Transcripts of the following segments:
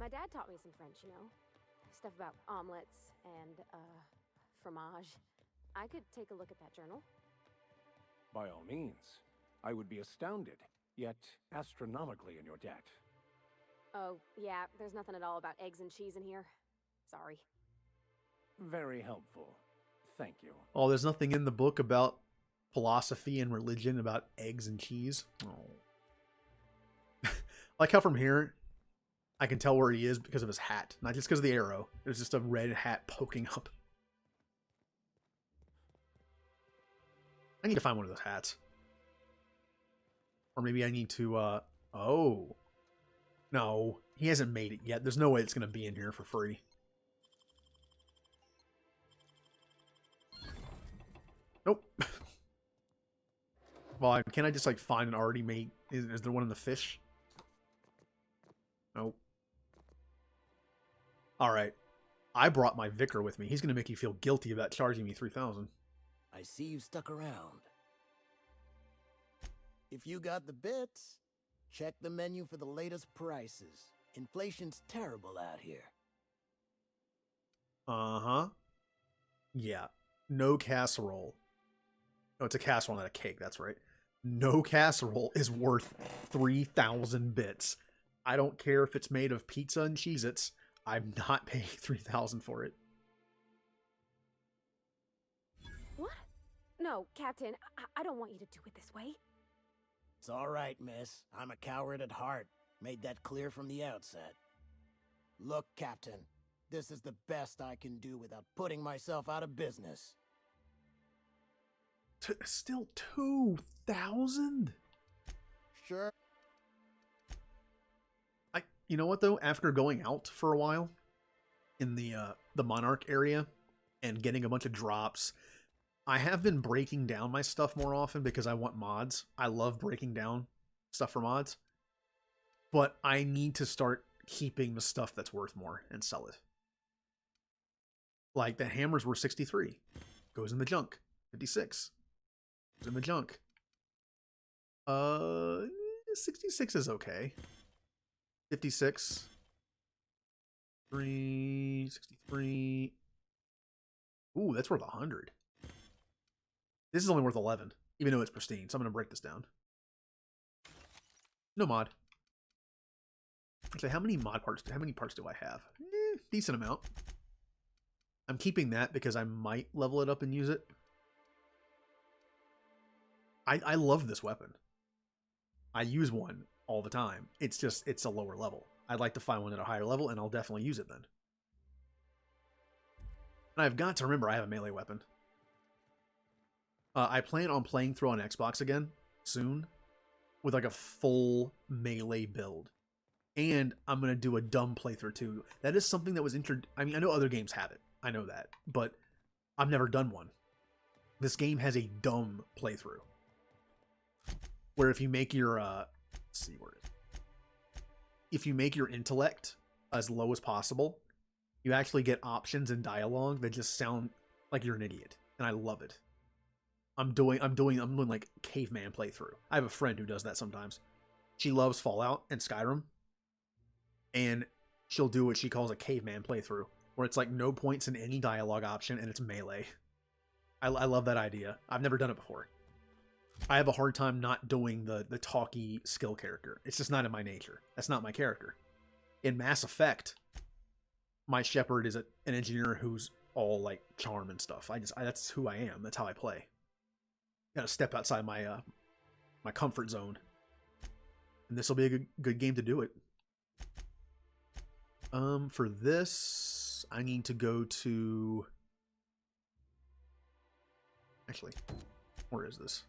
My dad taught me some French, you know. Stuff about omelets and, fromage. I could take a look at that journal. By all means. I would be astounded, yet astronomically in your debt. Oh, yeah, there's nothing at all about eggs and cheese in here. Sorry. Very helpful. Thank you. Oh, there's nothing in the book about philosophy and religion about eggs and cheese. Oh. Like how from here, I can tell where he is because of his hat. Not just because of the arrow. There's just a red hat poking up. I need to find one of those hats. Or maybe I need to, oh. No, he hasn't made it yet. There's no way it's going to be in here for free. Nope. Well, can I just, like, find an already made... Is there one in the fish? Nope. Alright. I brought my vicar with me. He's going to make you feel guilty about charging me $3,000. I see you stuck around. If you got the bits, check the menu for the latest prices. Inflation's terrible out here. Uh-huh. Yeah. No casserole. Oh, it's a casserole, not a cake. That's right. No casserole is worth 3,000 bits. I don't care if it's made of pizza and Cheez-Its. I'm not paying 3,000 for it. What? No, Captain, I don't want you to do it this way. It's all right, miss. I'm a coward at heart. Made that clear from the outset. Look, Captain, this is the best I can do without putting myself out of business. Still 2,000? Sure. You know what though? After going out for a while in the Monarch area and getting a bunch of drops, I have been breaking down my stuff more often because I want mods. I love breaking down stuff for mods, but I need to start keeping the stuff that's worth more and sell it. Like the hammers were 63, goes in the junk. 56. In the junk. 66 is okay. 56. 63. Ooh, that's worth 100. This is only worth 11, even though it's pristine. So I'm gonna break this down. No mod. Actually, how many parts do I have? Decent amount. I'm keeping that because I might level it up and use it. I love this weapon. I use one all the time. It's just, it's a lower level. I'd like to find one at a higher level, and I'll definitely use it then. And I've got to remember I have a melee weapon. I plan on playing through on Xbox again soon with like a full melee build. And I'm going to do a dumb playthrough too. That is something that was I mean, I know other games have it. I know that. But I've never done one. This game has a dumb playthrough. Where if you make your, let's see where it is. If you make your intellect as low as possible, you actually get options in dialogue that just sound like you're an idiot. And I love it. I'm doing like caveman playthrough. I have a friend who does that sometimes. She loves Fallout and Skyrim. And she'll do what she calls a caveman playthrough, where it's like no points in any dialogue option and it's melee. I love that idea. I've never done it before. I have a hard time not doing the talky skill character. It's just not in my nature. That's not my character. In Mass Effect, my Shepard is an engineer who's all like charm and stuff. That's who I am. That's how I play. Gotta step outside my my comfort zone. And this will be a good game to do it. For this, I need to go to... Actually, where is this?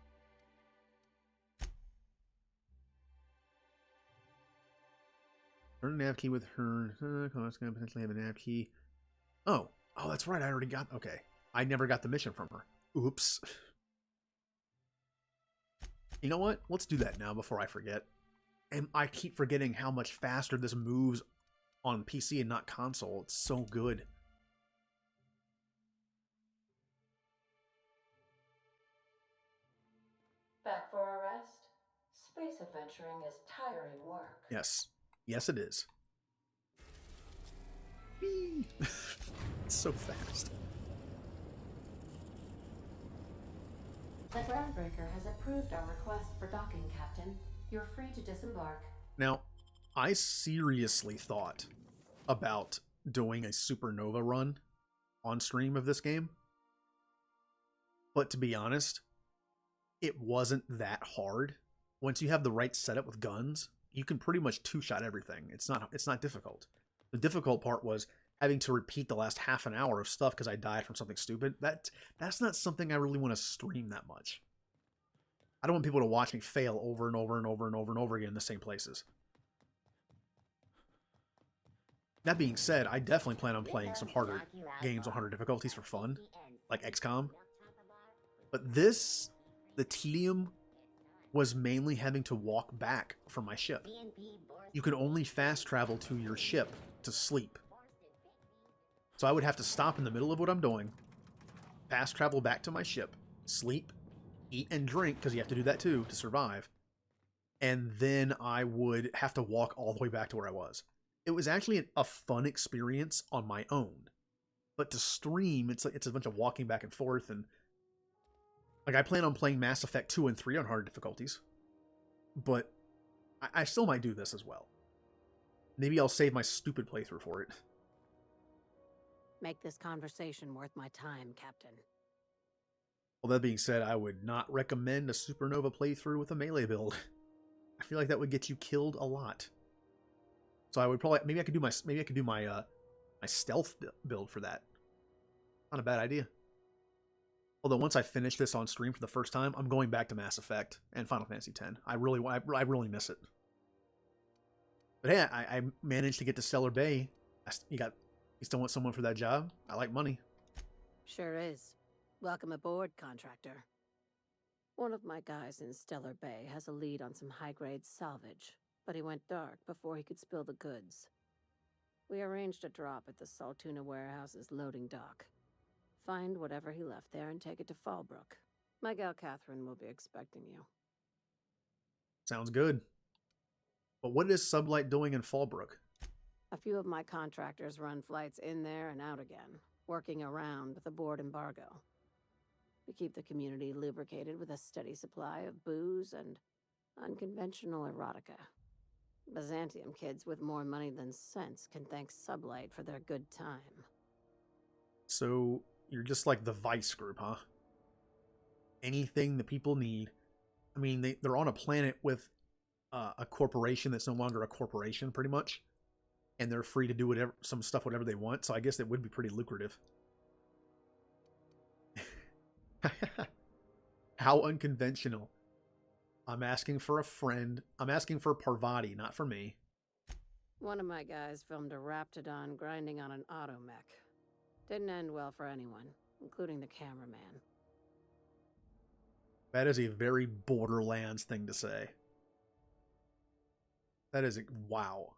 Turn a nav key with her. It's going to potentially have a nav key. Oh, that's right. I already got... Okay. I never got the mission from her. Oops. You know what? Let's do that now before I forget. And I keep forgetting how much faster this moves on PC and not console. It's so good. Back for a rest? Space adventuring is tiring work. Yes. Yes, it is. Whee! So fast. The groundbreaker has approved our request for docking, Captain. You're free to disembark. Now, I seriously thought about doing a supernova run on stream of this game. But to be honest, it wasn't that hard. Once you have the right setup with guns, you can pretty much two-shot everything. It's not difficult. The difficult part was having to repeat the last half an hour of stuff because I died from something stupid. That's not something I really want to stream that much. I don't want people to watch me fail over and over and over and over and over again in the same places. That being said, I definitely plan on playing some harder games on harder difficulties for fun, like XCOM. But this, the tedium, was mainly having to walk back from my ship. You can only fast travel to your ship to sleep. So I would have to stop in the middle of what I'm doing, fast travel back to my ship, sleep, eat and drink, because you have to do that too to survive, and then I would have to walk all the way back to where I was. It was actually a fun experience on my own, but to stream, it's a bunch of walking back and forth, and like I plan on playing Mass Effect 2 and 3 on hard difficulties, but I still might do this as well. Maybe I'll save my stupid playthrough for it. Make this conversation worth my time, Captain. Well, that being said, I would not recommend a Supernova playthrough with a melee build. I feel like that would get you killed a lot. So I would probably maybe I could do my my stealth build for that. Not a bad idea. Although once I finish this on stream for the first time, I'm going back to Mass Effect and Final Fantasy X. I really miss it. But hey, I managed to get to Stellar Bay. You still want someone for that job? I like money. Sure is. Welcome aboard, contractor. One of my guys in Stellar Bay has a lead on some high-grade salvage, but he went dark before he could spill the goods. We arranged a drop at the Saltuna warehouse's loading dock. Find whatever he left there and take it to Fallbrook. My gal Catherine will be expecting you. Sounds good. But what is Sublight doing in Fallbrook? A few of my contractors run flights in there and out again, working around with a board embargo. We keep the community lubricated with a steady supply of booze and unconventional erotica. Byzantium kids with more money than sense can thank Sublight for their good time. So you're just like the Vice group, huh? Anything the people need. I mean, they're on a planet with a corporation that's no longer a corporation, pretty much. And they're free to do whatever they want. So I guess it would be pretty lucrative. How unconventional. I'm asking for a friend. I'm asking for Parvati, not for me. One of my guys filmed a Raptidon grinding on an automech. Didn't end well for anyone, including the cameraman. That is a very Borderlands thing to say. That is wow.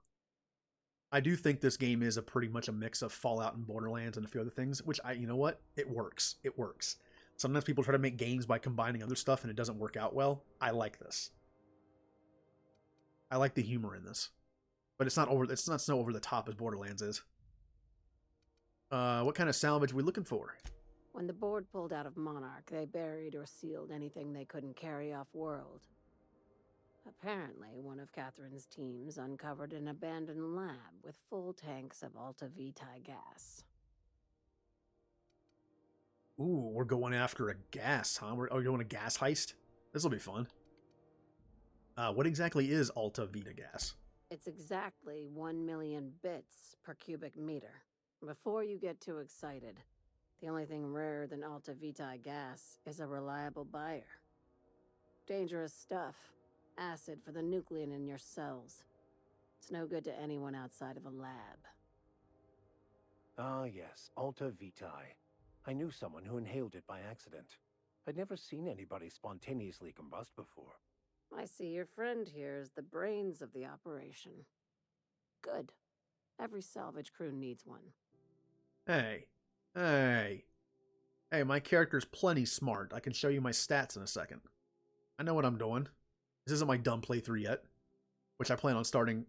I do think this game is pretty much a mix of Fallout and Borderlands and a few other things, which you know what? It works. It works. Sometimes people try to make games by combining other stuff and it doesn't work out well. I like this. I like the humor in this. But it's not so over the top as Borderlands is. What kind of salvage are we looking for? When the board pulled out of Monarch, they buried or sealed anything they couldn't carry off-world. Apparently, one of Catherine's teams uncovered an abandoned lab with full tanks of Alta Vitae gas. Ooh, we're going after a gas, huh? We're doing a gas heist? This will be fun. What exactly is Alta Vita gas? It's exactly 1 million bits per cubic meter. Before you get too excited, the only thing rarer than Alta Vitae gas is a reliable buyer. Dangerous stuff. Acid for the nuclein in your cells. It's no good to anyone outside of a lab. Ah, yes, Alta Vitae. I knew someone who inhaled it by accident. I'd never seen anybody spontaneously combust before. I see your friend here is the brains of the operation. Good. Every salvage crew needs one. Hey, my character's plenty smart. I can show you my stats in a second. I know what I'm doing. This isn't my dumb playthrough yet, which I plan on starting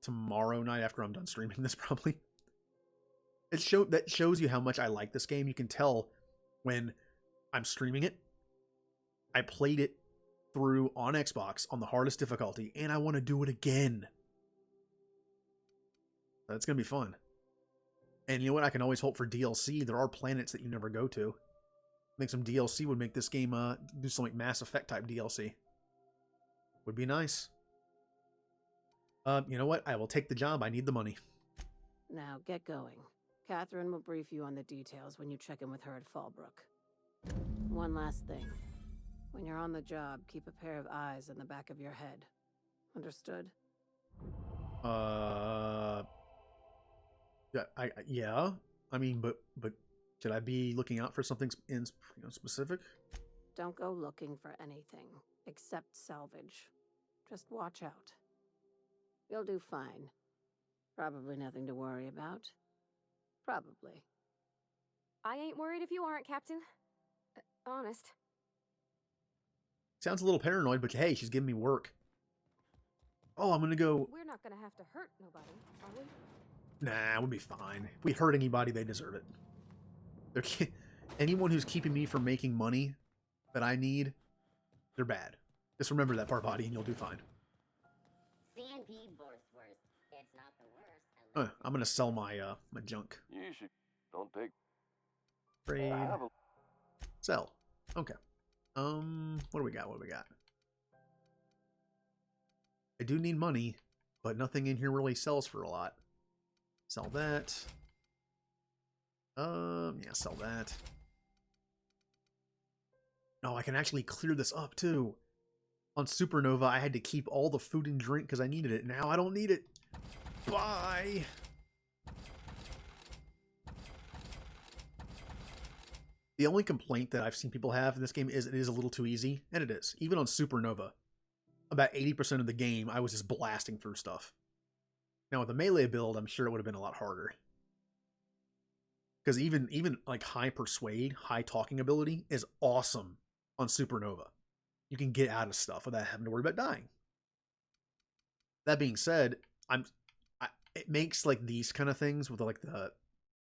tomorrow night after I'm done streaming this, probably. That shows you how much I like this game. You can tell when I'm streaming it. I played it through on Xbox on the hardest difficulty, and I want to do it again. That's gonna be fun. And you know what? I can always hope for DLC. There are planets that you never go to. I think some DLC would make this game do some like Mass Effect type DLC. Would be nice. You know what? I will take the job. I need the money. Now get going. Catherine will brief you on the details when you check in with her at Fallbrook. One last thing. When you're on the job, keep a pair of eyes in the back of your head. Understood? Yeah. I mean, but should I be looking out for something in specific? Don't go looking for anything except salvage. Just watch out. You'll do fine. Probably nothing to worry about. Probably. I ain't worried if you aren't, Captain. Honest. Sounds a little paranoid, but hey, she's giving me work. Oh, I'm gonna go. We're not gonna have to hurt nobody, are we? Nah, we'll be fine. If we hurt anybody, they deserve it. Anyone who's keeping me from making money that I need, they're bad. Just remember that part, body, and you'll do fine. CNP worst. It's not the worst. I'm gonna sell my my junk. You should. Don't take. Trade. I have a... Sell. Okay. What do we got? I do need money, but nothing in here really sells for a lot. Sell that. Yeah, sell that. No, I can actually clear this up too. On Supernova, I had to keep all the food and drink because I needed it. Now I don't need it. Bye. The only complaint that I've seen people have in this game is it is a little too easy, and it is. Even on Supernova, about 80% of the game, I was just blasting through stuff. Now with a melee build, I'm sure it would have been a lot harder. Because even like high persuade, high talking ability is awesome on Supernova. You can get out of stuff without having to worry about dying. That being said, it makes like these kind of things with like the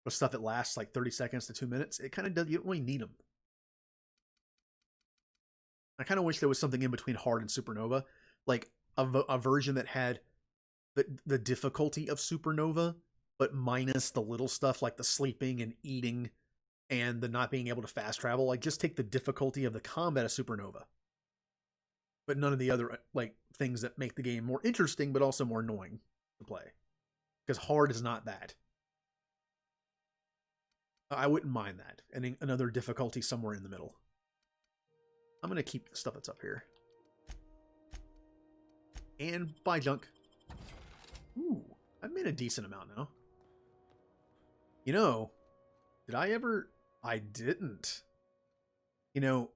stuff that lasts like 30 seconds to 2 minutes. It kind of does. You don't really need them. I kind of wish there was something in between hard and Supernova, like a version that had the difficulty of Supernova, but minus the little stuff like the sleeping and eating and the not being able to fast travel. Like just take the difficulty of the combat of Supernova, but none of the other like things that make the game more interesting, but also more annoying to play. Because hard is not that. I wouldn't mind that. And another difficulty somewhere in the middle. I'm going to keep the stuff that's up here. And buy junk. Ooh, I've made a decent amount now. You know, did I ever... I didn't. You know,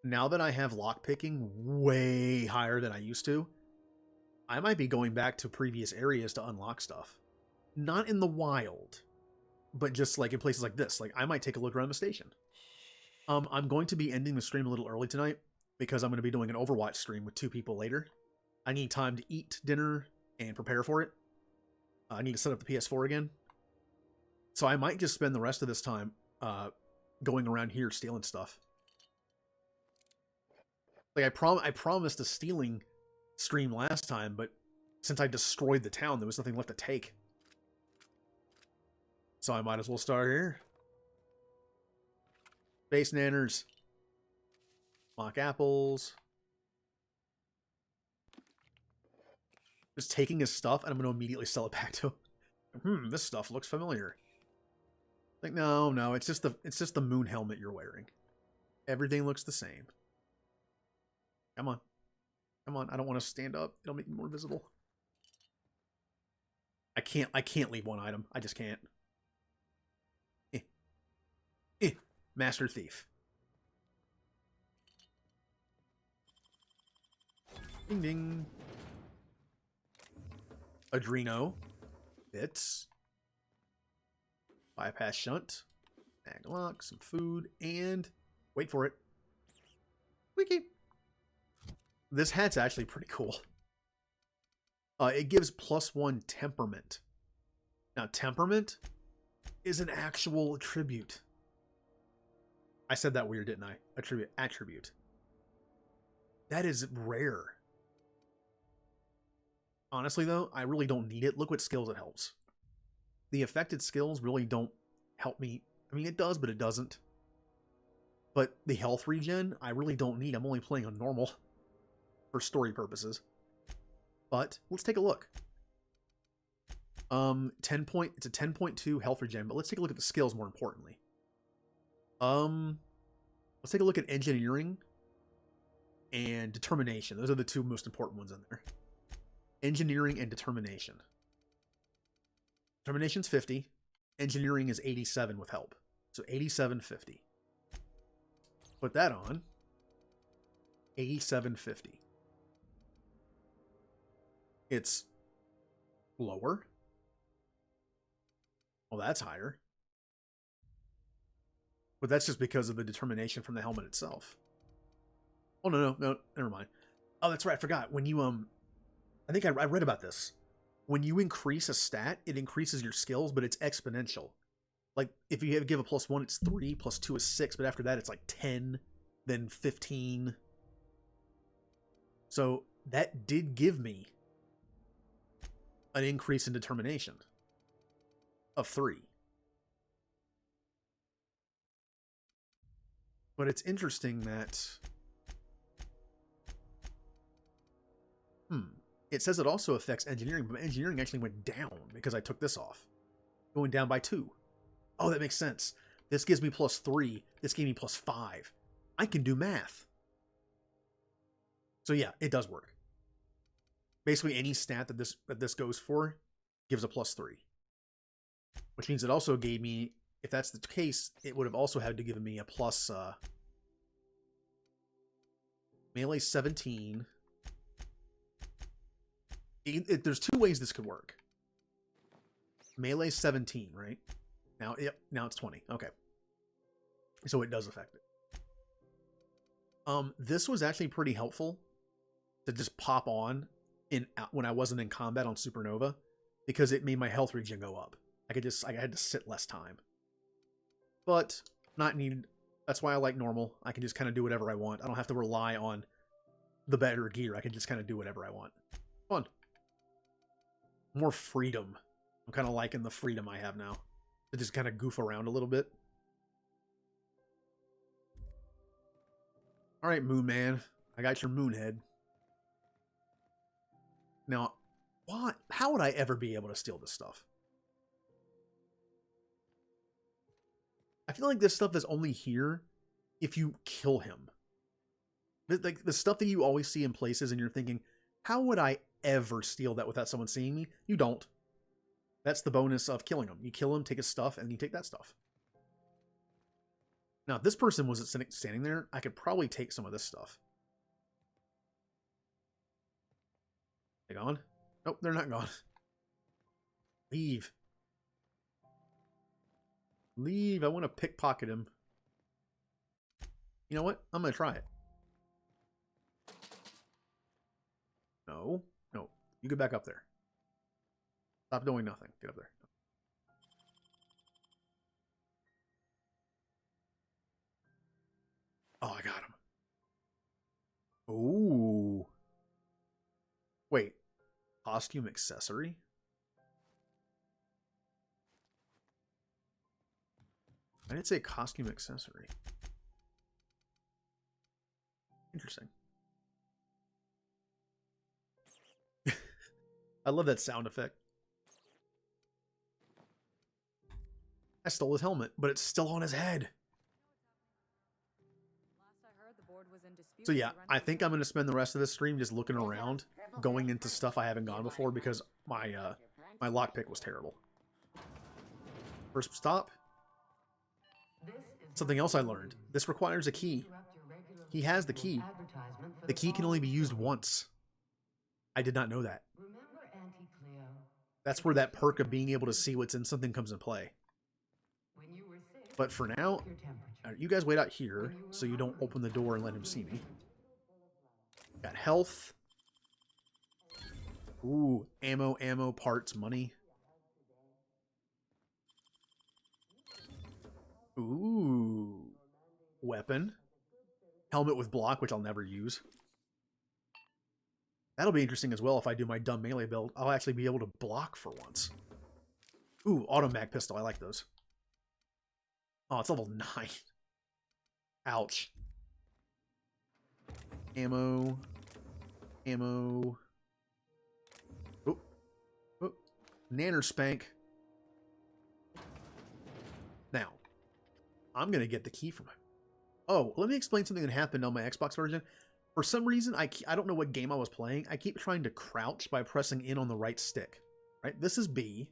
now that I have lockpicking way higher than I used to, I might be going back to previous areas to unlock stuff. Not in the wild, but just like in places like this. Like I might take a look around the station. I'm going to be ending the stream a little early tonight because I'm going to be doing an Overwatch stream with 2 people later. I need time to eat dinner and prepare for it. I need to set up the PS4 again. So I might just spend the rest of this time going around here stealing stuff. Like I promised a stealing stream last time, but since I destroyed the town, there was nothing left to take. So I might as well start here. Space nanners. Mock apples. Just taking his stuff, and I'm going to immediately sell it back to him. This stuff looks familiar. Like, no, it's just the moon helmet you're wearing. Everything looks the same. Come on. Come on, I don't want to stand up. It'll make me more visible. I can't leave one item. I just can't. Master Thief. Ding ding. Adreno. Bits. Bypass shunt. Mag lock, some food, and wait for it. Wiki. This hat's actually pretty cool. It gives +1 temperament. Now, temperament is an actual attribute. I said that weird, didn't I? Attribute. That is rare. Honestly, though, I really don't need it. Look what skills it helps. The affected skills really don't help me. I mean, it does, but it doesn't. But the health regen, I really don't need. I'm only playing on normal for story purposes. But let's take a look. It's a 10.2 health regen, but let's take a look at the skills more importantly. Let's take a look at engineering and determination. Those are the two most important ones in there. Engineering and determination. Determination's 50. Engineering is 87 with help. So 87.50. Put that on. 87.50. It's lower. Well, that's higher. But that's just because of the determination from the helmet itself. Oh, no, never mind. Oh, that's right, I forgot. When you, I think I read about this. When you increase a stat, it increases your skills, but it's exponential. Like, if you give a +1, it's 3, +2 is 6, but after that, it's like 10, then 15. So, that did give me an increase in determination of 3. But it's interesting that... It says it also affects engineering, but engineering actually went down because I took this off. Going down by 2. Oh, that makes sense. This gives me +3. This gave me +5. I can do math. So yeah, it does work. Basically, any stat that this goes for gives a +3. Which means it also gave me, if that's the case, it would have also had to give me a plus melee 17. There's 2 ways this could work. Melee 17, right? Now, yep, now it's 20. Okay. So it does affect it. This was actually pretty helpful to just pop on when I wasn't in combat on Supernova, because it made my health regen go up. I had to sit less time. But not needed. That's why I like normal. I can just kind of do whatever I want. I don't have to rely on the better gear. I can just kind of do whatever I want. Fun. More freedom. I'm kind of liking the freedom I have now to just kind of goof around a little bit. All right, Moon Man. I got your moon head. Now, what? How would I ever be able to steal this stuff? I feel like this stuff is only here if you kill him. Like the stuff that you always see in places and you're thinking, how would I ever steal that without someone seeing me? You don't. That's the bonus of killing him. You kill him, take his stuff, and you take that stuff. Now, if this person wasn't standing there, I could probably take some of this stuff. They gone? Nope, they're not gone. Leave. Leave. I want to pickpocket him. You know what? I'm going to try it. No. No. You get back up there. Stop doing nothing. Get up there. Oh, I got him. Ooh. Wait. Costume accessory? I didn't say costume accessory. Interesting. I love that sound effect. I stole his helmet, but it's still on his head. So yeah, I think I'm going to spend the rest of this stream just looking around, going into stuff I haven't gone before because my lockpick was terrible. First stop. Something else I learned. This requires a key. He has the key. The key can only be used once. I did not know that. That's where that perk of being able to see what's in something comes in play. But for now, you guys wait out here so you don't open the door and let him see me. Got health. Ooh, ammo, parts, money. Ooh. Weapon. Helmet with block, which I'll never use. That'll be interesting as well if I do my dumb melee build. I'll actually be able to block for once. Ooh, auto-mag pistol. I like those. Oh, it's level 9. Ouch. Ammo. Ammo. Oh. Oh. Nanner spank. Now, I'm going to get the key from him. Oh, let me explain something that happened on my Xbox version. For some reason, I don't know what game I was playing. I keep trying to crouch by pressing in on the right stick. Right? This is B.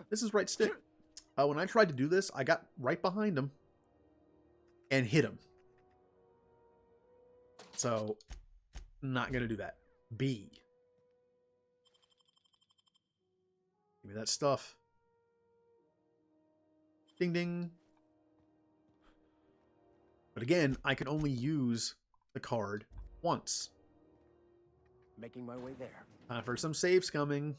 This is right stick. When I tried to do this, I got right behind him and hit him. So, not going to do that. B. Give me that stuff. Ding ding. But again, I can only use the card once. Making my way there. Time for some saves coming.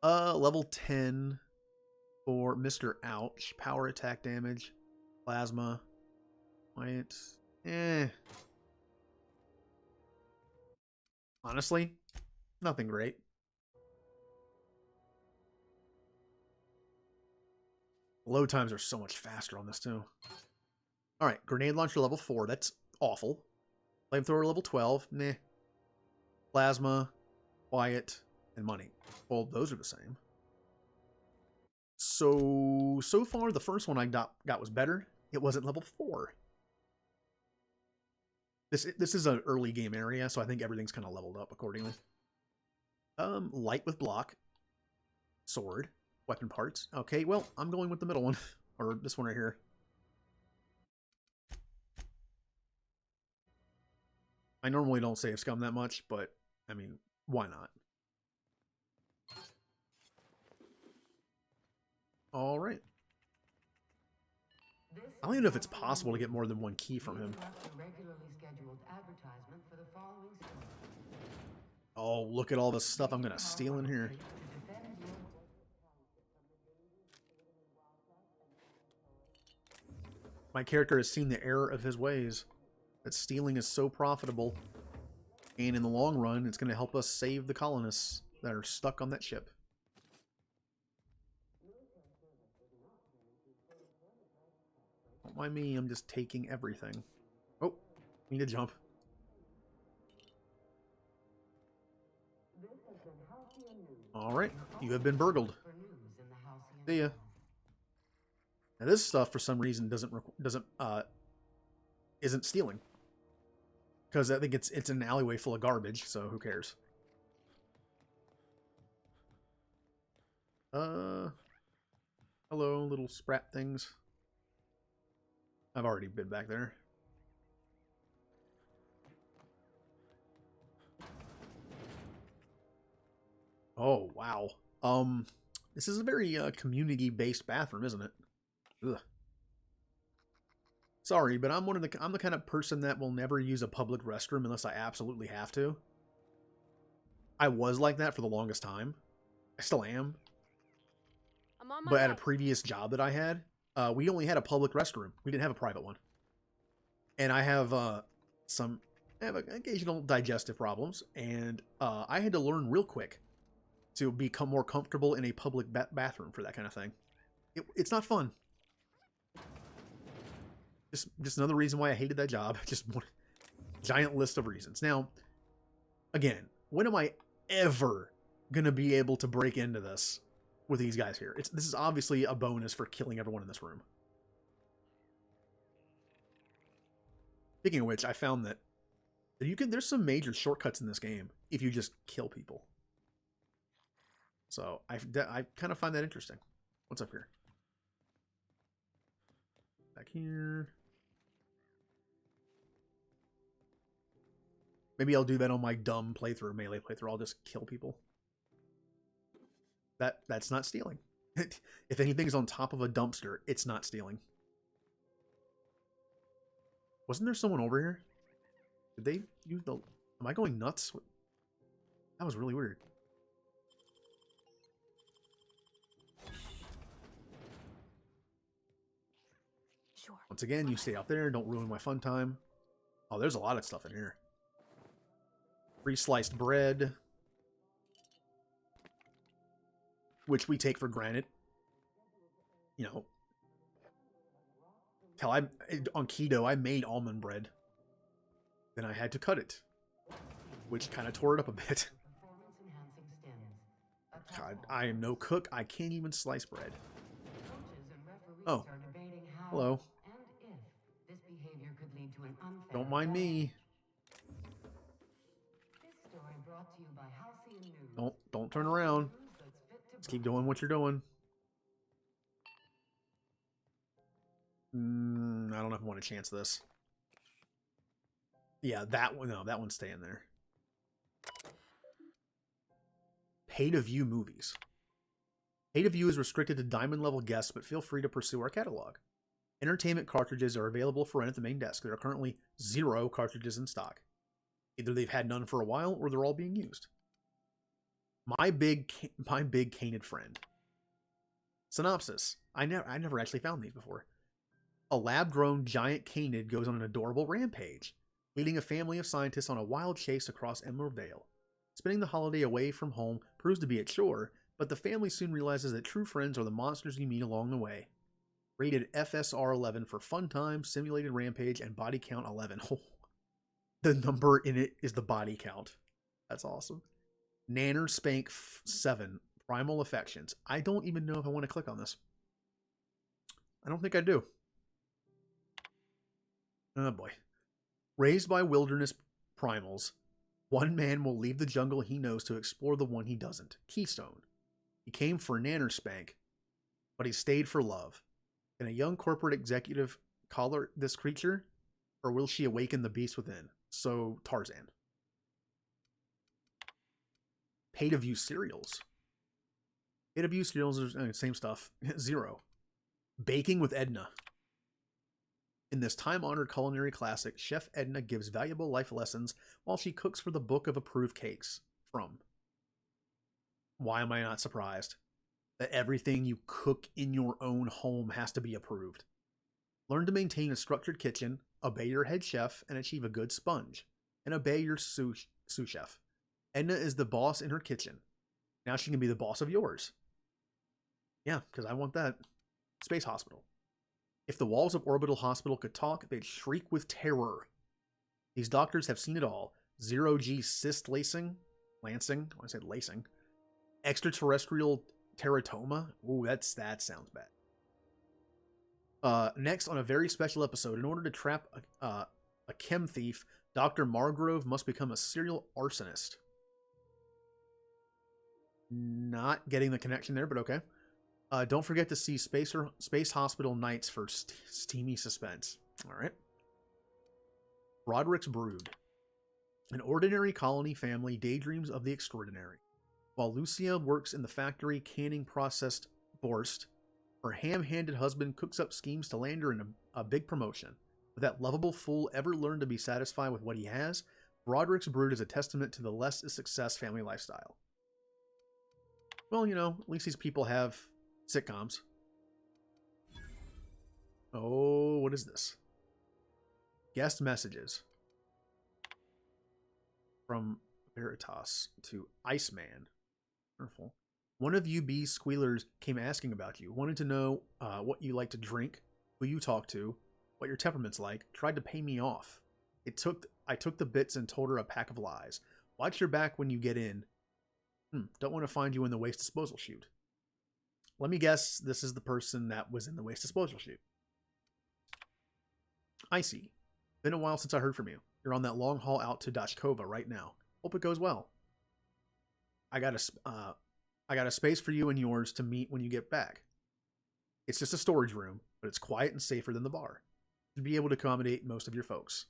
Level 10 for Mr. Ouch. Power attack damage. Plasma. Quiet. Honestly, nothing great. Load times are so much faster on this too. Alright, grenade launcher level 4. That's awful. Flamethrower level 12. Meh. Plasma. Quiet. And money. Well, those are the same. So far, the first one I got was better. It wasn't level 4. This is an early game area, so I think everything's kind of leveled up accordingly. Light with block. Sword. Weapon parts. Okay, well, I'm going with the middle one. Or this one right here. I normally don't save scum that much, but, I mean, why not? Alright. I don't even know if it's possible to get more than one key from him. Oh, look at all the stuff I'm going to steal in here. My character has seen the error of his ways. That stealing is so profitable. And in the long run, it's going to help us save the colonists that are stuck on that ship. Don't mind me, I'm just taking everything. Oh, need to jump. Alright, you have been burgled. See ya. Now this stuff, for some reason, isn't stealing. Because I think it's an alleyway full of garbage, so who cares? Hello, little sprat things. I've already been back there. Oh, wow. This is a very community-based bathroom, isn't it? Ugh. Sorry, but I'm the kind of person that will never use a public restroom unless I absolutely have to. I was like that for the longest time. I still am. I'm on my But way. at a previous job that I had, we only had a public restroom. We didn't have a private one. And I have occasional digestive problems, and I had to learn real quick to become more comfortable in a public bathroom for that kind of thing. It's not fun. Just another reason why I hated that job. Just one giant list of reasons. Now, again, when am I ever going to be able to break into this with these guys here? This is obviously a bonus for killing everyone in this room. Speaking of which, I found that there's some major shortcuts in this game if you just kill people. So I kind of find that interesting. What's up here? Back here. Maybe I'll do that on my dumb playthrough, melee playthrough. I'll just kill people. That's not stealing. If anything's on top of a dumpster, it's not stealing. Wasn't there someone over here? Did they use the... Am I going nuts? That was really weird. Sure. Once again, you stay out there. Don't ruin my fun time. Oh, there's a lot of stuff in here. Free sliced bread, which we take for granted. You know, on keto, I made almond bread. Then I had to cut it, which kind of tore it up a bit. God, I am no cook. I can't even slice bread. Oh, hello. Don't mind me. Don't turn around. Just keep doing what you're doing. I don't know if I want to chance this. Yeah, that one. No, that one's staying there. Pay to view movies. Pay to view is restricted to diamond level guests, but feel free to pursue our catalog. Entertainment cartridges are available for rent at the main desk. There are currently 0 cartridges in stock. Either they've had none for a while, or they're all being used. My big canid friend. Synopsis. I never actually found these before. A lab-grown giant canid goes on an adorable rampage, leading a family of scientists on a wild chase across Emerald Vale. Spending the holiday away from home proves to be a chore, but the family soon realizes that true friends are the monsters you meet along the way. Rated FSR 11 for fun time, simulated rampage, and body count 11. The number in it is the body count. That's awesome. Nanner Spank 7, Primal Affections. I don't even know if I want to click on this. I don't think I do. Oh boy. Raised by wilderness primals, one man will leave the jungle he knows to explore the one he doesn't. Keystone. He came for Nanner Spank, but he stayed for love. Can a young corporate executive collar this creature, or will she awaken the beast within? So, Tarzan. Pay-to-view serials. Pay-to-view serials are same stuff. 0. Baking with Edna. In this time-honored culinary classic, Chef Edna gives valuable life lessons while she cooks for the Book of Approved Cakes. From. Why am I not surprised that everything you cook in your own home has to be approved? Learn to maintain a structured kitchen, obey your head chef, and achieve a good sponge. And obey your sous chef. Edna is the boss in her kitchen. Now she can be the boss of yours. Yeah, because I want that. Space Hospital. If the walls of Orbital Hospital could talk, they'd shriek with terror. These doctors have seen it all. 0G cyst lancing. I said lacing. Extraterrestrial teratoma. Ooh, that sounds bad. Next, on a very special episode, in order to trap a chem thief, Dr. Margrove must become a serial arsonist. Not getting the connection there, but okay. Don't forget to see Space Hospital Nights for steamy suspense. All right. Broderick's Brood. An ordinary colony family daydreams of the extraordinary. While Lucia works in the factory canning processed borscht, her ham-handed husband cooks up schemes to land her in a big promotion. Would that lovable fool ever learn to be satisfied with what he has? Broderick's Brood is a testament to the less is success family lifestyle. Well, you know, at least these people have sitcoms. Oh, what is this? Guest messages. From Veritas to Iceman. Wonderful. One of you bee squealers came asking about you. Wanted to know what you like to drink, who you talk to, what your temperament's like. Tried to pay me off. I took the bits and told her a pack of lies. Watch your back when you get in. Don't want to find you in the waste disposal chute. Let me guess, this is the person that was in the waste disposal chute. Icy. Been a while since I heard from you. You're on that long haul out to Dashkova right now. Hope it goes well. I got a space for you and yours to meet when you get back. It's just a storage room, but it's quiet and safer than the bar. You'll be able to accommodate most of your folks.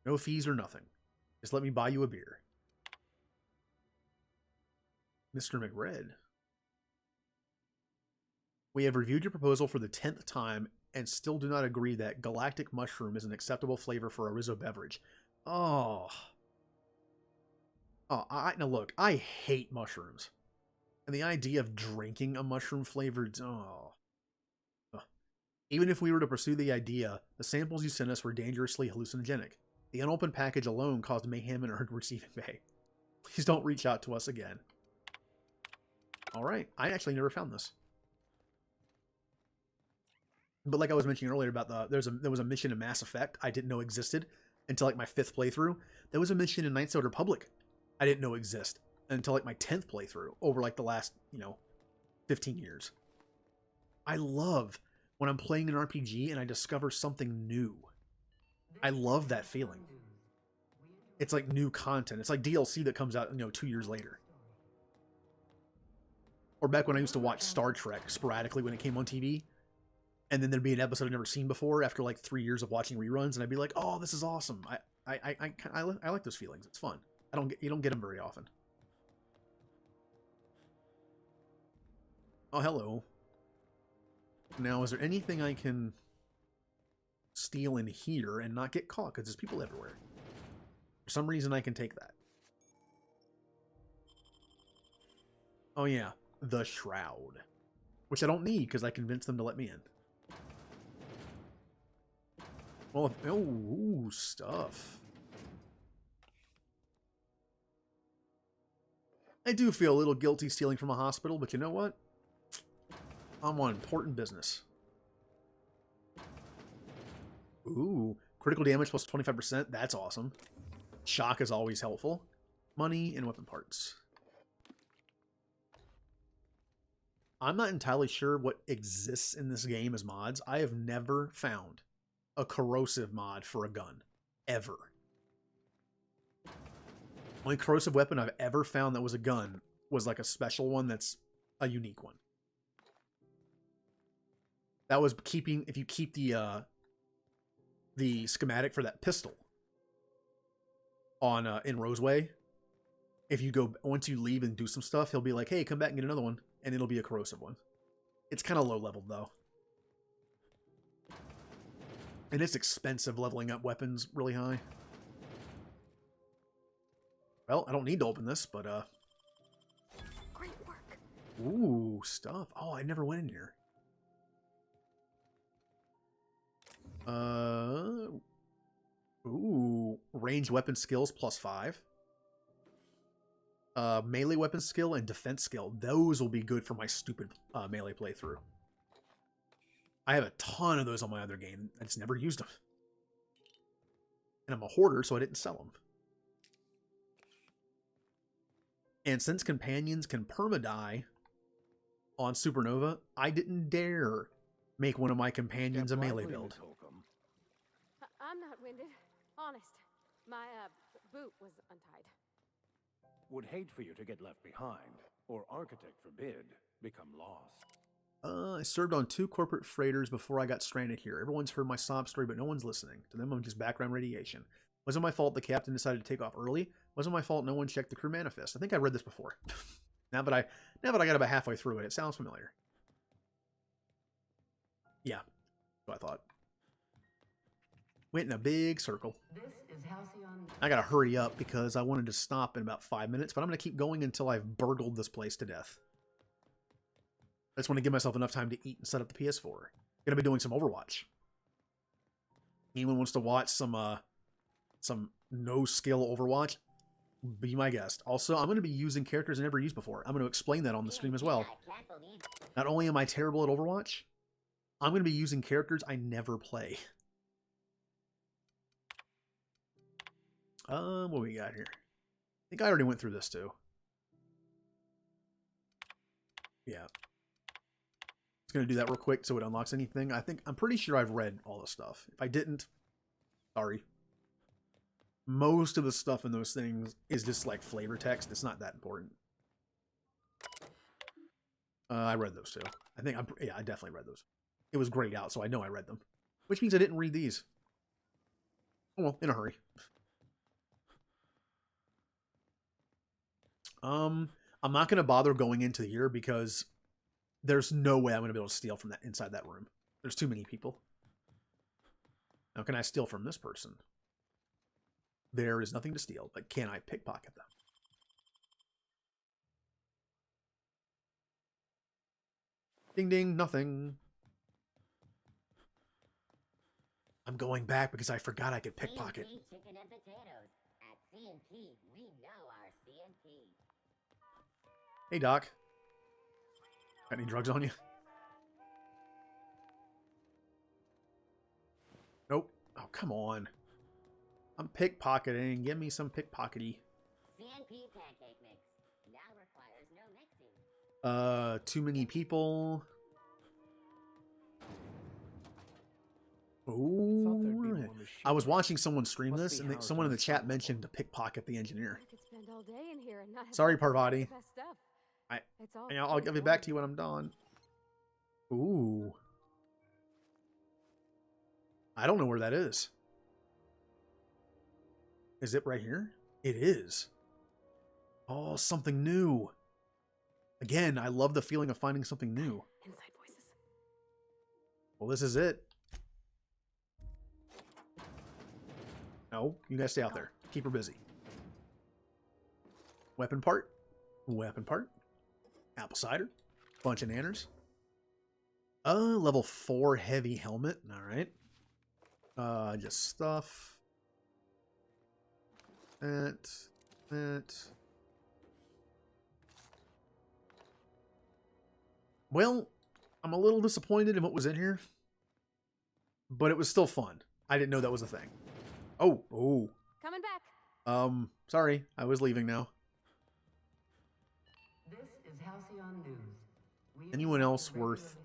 No fees or nothing. Just let me buy you a beer. Mr. McRed. We have reviewed your proposal for the 10th time and still do not agree that galactic mushroom is an acceptable flavor for a Rizzo beverage. Now look, I hate mushrooms. And the idea of drinking a mushroom flavored, Even if we were to pursue the idea, the samples you sent us were dangerously hallucinogenic. The unopened package alone caused mayhem in our receiving bay. Please don't reach out to us again. Alright, I actually never found this. But like I was mentioning earlier about there was a mission in Mass Effect I didn't know existed until like my 5th playthrough. There was a mission in Knights of the Republic I didn't know exist until like my 10th playthrough over like the last, 15 years. I love when I'm playing an RPG and I discover something new. I love that feeling. It's like new content. It's like DLC that comes out, 2 years later. Or back when I used to watch Star Trek sporadically when it came on TV, and then there'd be an episode I've never seen before after like 3 years of watching reruns, and I'd be like, "Oh, this is awesome!" I like those feelings. It's fun. You don't get them very often. Oh, hello. Now, is there anything I can steal in here and not get caught? Because there's people everywhere. For some reason, I can take that. Oh yeah, the shroud, which I don't need because I convinced them to let me in. Well, ooh, stuff. I do feel a little guilty stealing from a hospital, but you know what? I'm on important business. Ooh, critical damage plus 25%. That's awesome. Shock is always helpful. Money and weapon parts. I'm not entirely sure what exists in this game as mods. I have never found a corrosive mod for a gun. Ever. Only corrosive weapon I've ever found that was a gun was like a special one that's a unique one. That was if you keep the schematic for that pistol on in Roseway, if you go, once you leave and do some stuff, he'll be like, hey, come back and get another one, and it'll be a corrosive one. It's kind of low leveled though. And it's expensive leveling up weapons really high. Well, I don't need to open this, but Great work. ooh, stuff. Oh, I never went in here. Ooh, ranged weapon skills plus 5. Melee weapon skill and defense skill. Those will be good for my stupid melee playthrough. I have a ton of those on my other game. I just never used them. And I'm a hoarder, so I didn't sell them. And since companions can perma-die on Supernova, I didn't dare make one of my companions a melee build. I'm not winded. Honest. My, boot was untied. Would hate for you to get left behind, or architect forbid, become lost. I served on 2 corporate freighters before I got stranded here. Everyone's heard my sob story, but no one's listening. To them, I'm just background radiation. Wasn't my fault the captain decided to take off early. Wasn't my fault no one checked the crew manifest. I think I read this before. now that I got about halfway through it, it sounds familiar. Yeah, that's what I thought. Went in a big circle. I gotta hurry up because I wanted to stop in about 5 minutes, but I'm gonna keep going until I've burgled this place to death. I just want to give myself enough time to eat and set up the PS4. Gonna be doing some Overwatch. Anyone wants to watch some no-skill Overwatch? Be my guest. Also, I'm going to be using characters I never used before. I'm going to explain that on the stream as well. Not only am I terrible at Overwatch, I'm going to be using characters I never play. What we got here? I think I already went through this too. Yeah. Just going to do that real quick so it unlocks anything. I'm pretty sure I've read all the stuff. If I didn't, sorry. Most of the stuff in those things is just like flavor text. It's not that important. I read those too. I definitely read those. It was grayed out, so I know I read them. Which means I didn't read these. Oh well, in a hurry. I'm not going to bother going into here because there's no way I'm going to be able to steal from that inside that room. There's too many people. Now, can I steal from this person? There is nothing to steal, but can I pickpocket them? Ding ding, nothing. I'm going back because I forgot I could pickpocket. C&P chicken and potatoes. At C&P, we know our C&P. Hey, Doc. Got any drugs on you? Nope. Oh, come on. I'm pickpocketing. Give me some pickpockety. C&P pancake mix. Now requires no mixing. Too many people. Oh, I was watching someone stream this, and someone in the chat mentioned to pickpocket the engineer. I could spend all day in here and not have Sorry, to think about Parvati. the best stuff. I- It's all I'll give it back to you when I'm done. Ooh. I don't know where that is. Is it right here? It is. Oh, something new. Again, I love the feeling of finding something new. Inside voices. Well, this is it. No, you guys stay out there. Keep her busy. Weapon part. Weapon part. Apple cider. Bunch of nanners. Level 4 heavy helmet. Alright. Just stuff. That. Well, I'm a little disappointed in what was in here. But it was still fun. I didn't know that was a thing. Oh. Coming back. Sorry. I was leaving now. This is Halcyon News. Anyone else worth...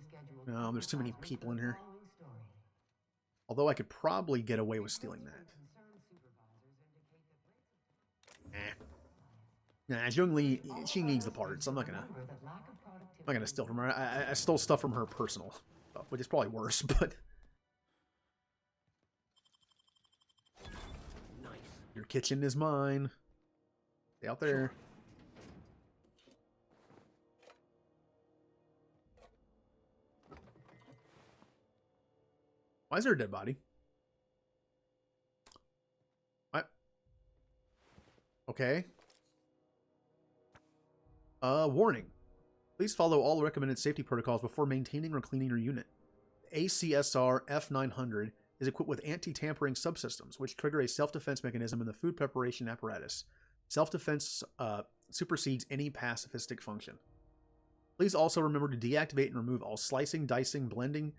No, there's too many people in here. Although I could probably get away with stealing that. Nah, Zhongli, she needs the parts. I'm not gonna steal from her. I stole stuff from her personal stuff, which is probably worse, but... Your kitchen is mine. Stay out there. Why is there a dead body? What? Okay. Warning. Please follow all recommended safety protocols before maintaining or cleaning your unit. ACSR F900 is equipped with anti-tampering subsystems, which trigger a self-defense mechanism in the food preparation apparatus. Self-defense supersedes any pacifistic function. Please also remember to deactivate and remove all slicing, dicing, blending,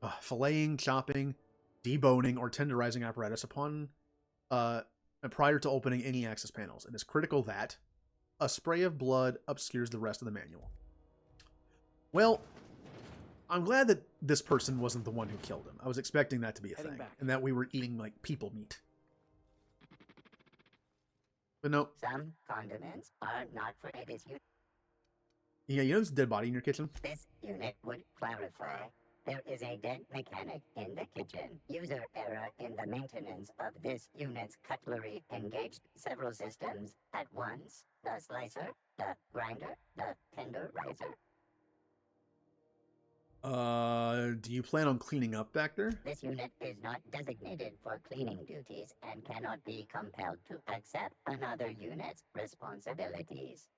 filleting, chopping, deboning, or tenderizing apparatus upon prior to opening any access panels. It is critical that a spray of blood obscures the rest of the manual. Well, I'm glad that this person wasn't the one who killed him. I was expecting that to be a thing, and that we were eating, like, people meat. But no. Some condiments are not for this unit. Yeah, you know there's a dead body in your kitchen? This unit would clarify. There is a dead mechanic in the kitchen. User error in the maintenance of this unit's cutlery engaged several systems at once. The slicer, the grinder, the tenderizer. Do you plan on cleaning up back there? This unit is not designated for cleaning duties and cannot be compelled to accept another unit's responsibilities.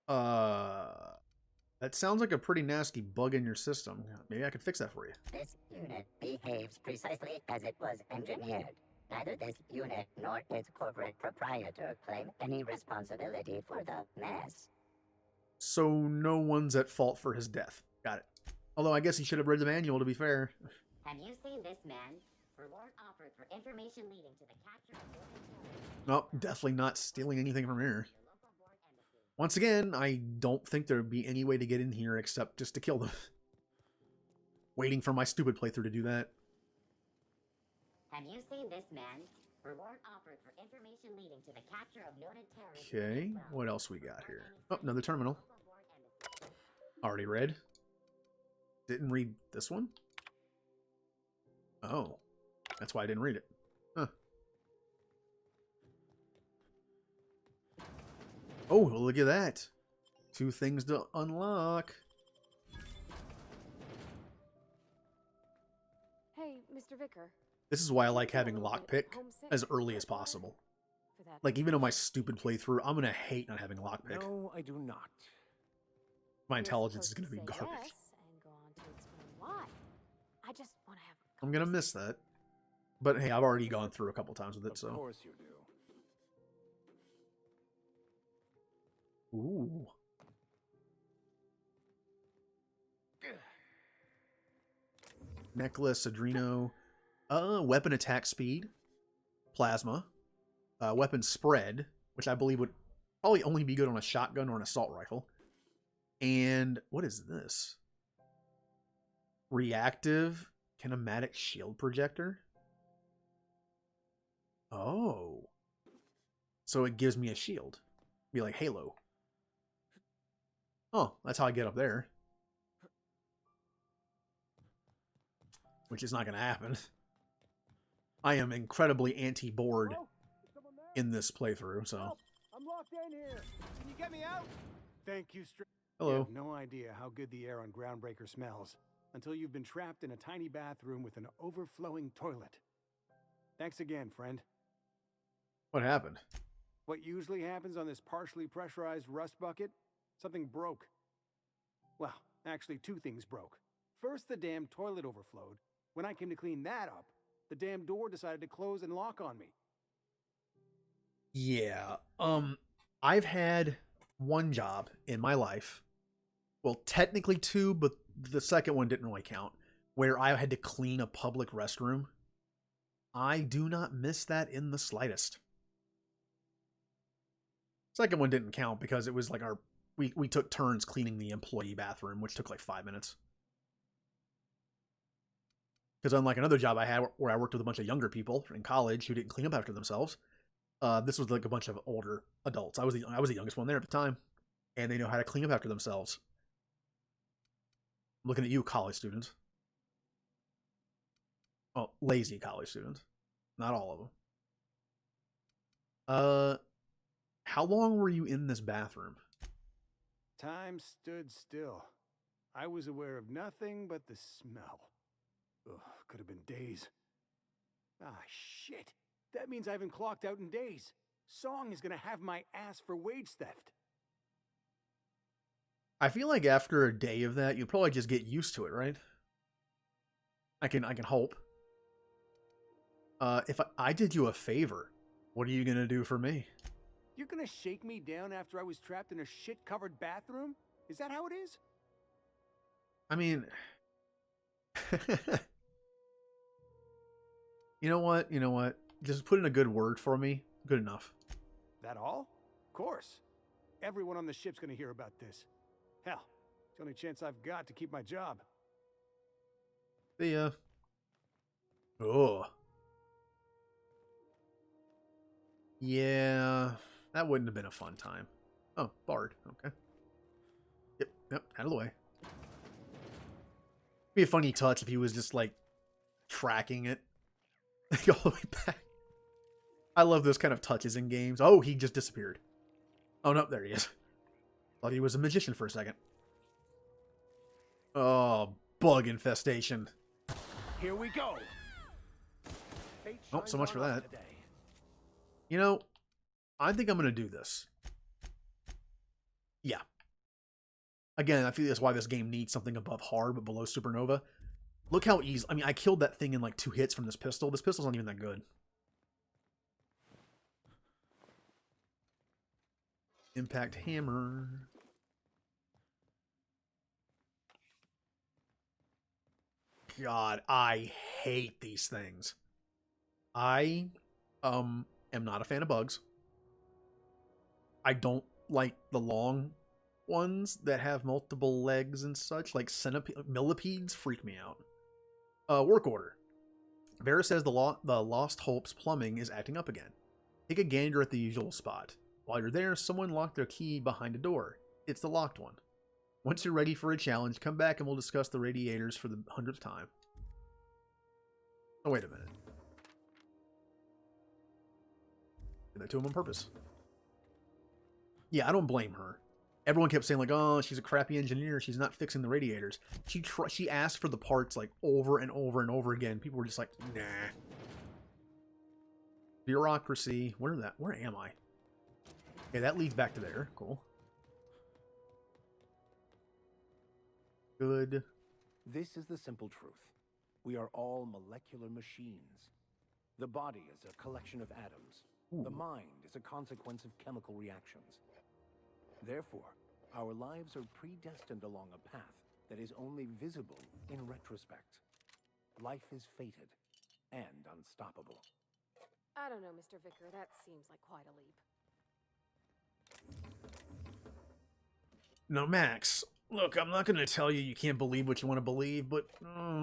That sounds like a pretty nasty bug in your system. Maybe I could fix that for you. This unit behaves precisely as it was engineered. Neither this unit nor its corporate proprietor claim any responsibility for the mess. So no one's at fault for his death. Got it. Although I guess he should have read the manual, to be fair. Have you seen this man? Reward offered for information leading to the capture of... Nope, definitely not stealing anything from here. Once again, I don't think there would be any way to get in here except just to kill them. Waiting for my stupid playthrough to do that. Have you seen this man? Reward offered for information leading to the capture of noted terrorists. Okay, what else we got here? Oh, another terminal. Already read. Didn't read this one? Oh, that's why I didn't read it. Huh. Oh, look at that. 2 things to unlock. Hey, Mr. Vicker. This is why I like having lockpick as early as possible. Like, even on my stupid playthrough, I'm gonna hate not having lockpick. No, I do not. My intelligence is gonna be garbage. Yes, and go on to explain why. I just want to have I'm gonna miss that. But hey, I've already gone through a couple times with it, so. Of course you do. Ooh. Necklace, Adreno. Weapon attack speed. Plasma. Weapon spread, which I believe would probably only be good on a shotgun or an assault rifle. And what is this? Reactive kinematic shield projector. Oh. So it gives me a shield. Be like Halo. Oh, that's how I get up there. Which is not going to happen. I am incredibly anti-board in this playthrough, so. I'm locked in here. Can you get me out? Thank you, Hello. You have no idea how good the air on Groundbreaker smells until you've been trapped in a tiny bathroom with an overflowing toilet. Thanks again, friend. What happened? What usually happens on this partially pressurized rust bucket? Something broke. Well, actually 2 things broke. First, the damn toilet overflowed. When I came to clean that up, the damn door decided to close and lock on me. Yeah. I've had one job in my life. Well, technically 2, but the second one didn't really count. Where I had to clean a public restroom. I do not miss that in the slightest. Second one didn't count because it was like we took turns cleaning the employee bathroom, which took like 5 minutes. Because unlike another job I had where I worked with a bunch of younger people in college who didn't clean up after themselves, this was like a bunch of older adults. I was the youngest one there at the time, and they know how to clean up after themselves. I'm looking at you, college students. Well, lazy college students. Not all of them. How long were you in this bathroom? Time stood still. I was aware of nothing but the smell. Ugh, could have been days. Ah, shit. That means I haven't clocked out in days. Song is gonna have my ass for wage theft. I feel like after a day of that, you'll probably just get used to it, right? I can hope. If I did you a favor, what are you gonna do for me? You're gonna shake me down after I was trapped in a shit-covered bathroom? Is that how it is? I mean, you know what? You know what? Just put in a good word for me. Good enough. That all? Of course. Everyone on the ship's gonna hear about this. Hell, it's the only chance I've got to keep my job. See ya. Oh. Yeah, that wouldn't have been a fun time. Oh, Bard. Okay. Yep, out of the way. Be a funny touch if he was just like tracking it all the way back. I love those kind of touches in games. Oh, he just disappeared. Oh no, there he is. Thought he was a magician for a second. Oh, bug infestation. Here we go. Oh, so much for that. You know, I think I'm going to do this. Yeah. Again, I feel that's why this game needs something above hard, but below supernova. Look how easy. I mean, I killed that thing in like 2 hits from this pistol. This pistol's not even that good. Impact hammer. God, I hate these things. I am not a fan of bugs. I don't like the long ones that have multiple legs and such, like millipedes freak me out. Work order. Vera says the Lost Hopes plumbing is acting up again. Take a gander at the usual spot. While you're there, someone locked their key behind a door. It's the locked one. Once you're ready for a challenge, come back and we'll discuss the radiators for the 100th time. Oh, wait a minute. Did that to him on purpose. Yeah, I don't blame her. Everyone kept saying like, oh, she's a crappy engineer. She's not fixing the radiators. She asked for the parts like over and over and over again. People were just like, nah. Bureaucracy. Where am I? Okay, that leads back to there. Cool. Good. This is the simple truth. We are all molecular machines. The body is a collection of atoms. The mind is a consequence of chemical reactions. Therefore, our lives are predestined along a path that is only visible in retrospect. Life is fated and unstoppable. I don't know, Mr. Vicker. That seems like quite a leap. No, Max. Look, I'm not going to tell you you can't believe what you want to believe, but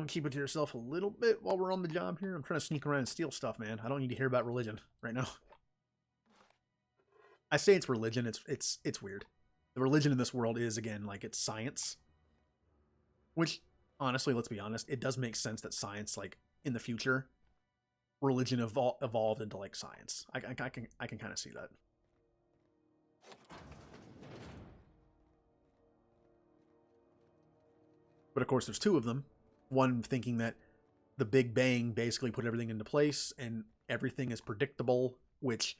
keep it to yourself a little bit while we're on the job here. I'm trying to sneak around and steal stuff, man. I don't need to hear about religion right now. I say it's religion. It's weird. The religion in this world is, again, like, it's science. Which, honestly, let's be honest, it does make sense that science, like, in the future, religion evolved into, like, science. I can kind of see that. But of course, there's two of them. One thinking that the Big Bang basically put everything into place and everything is predictable, which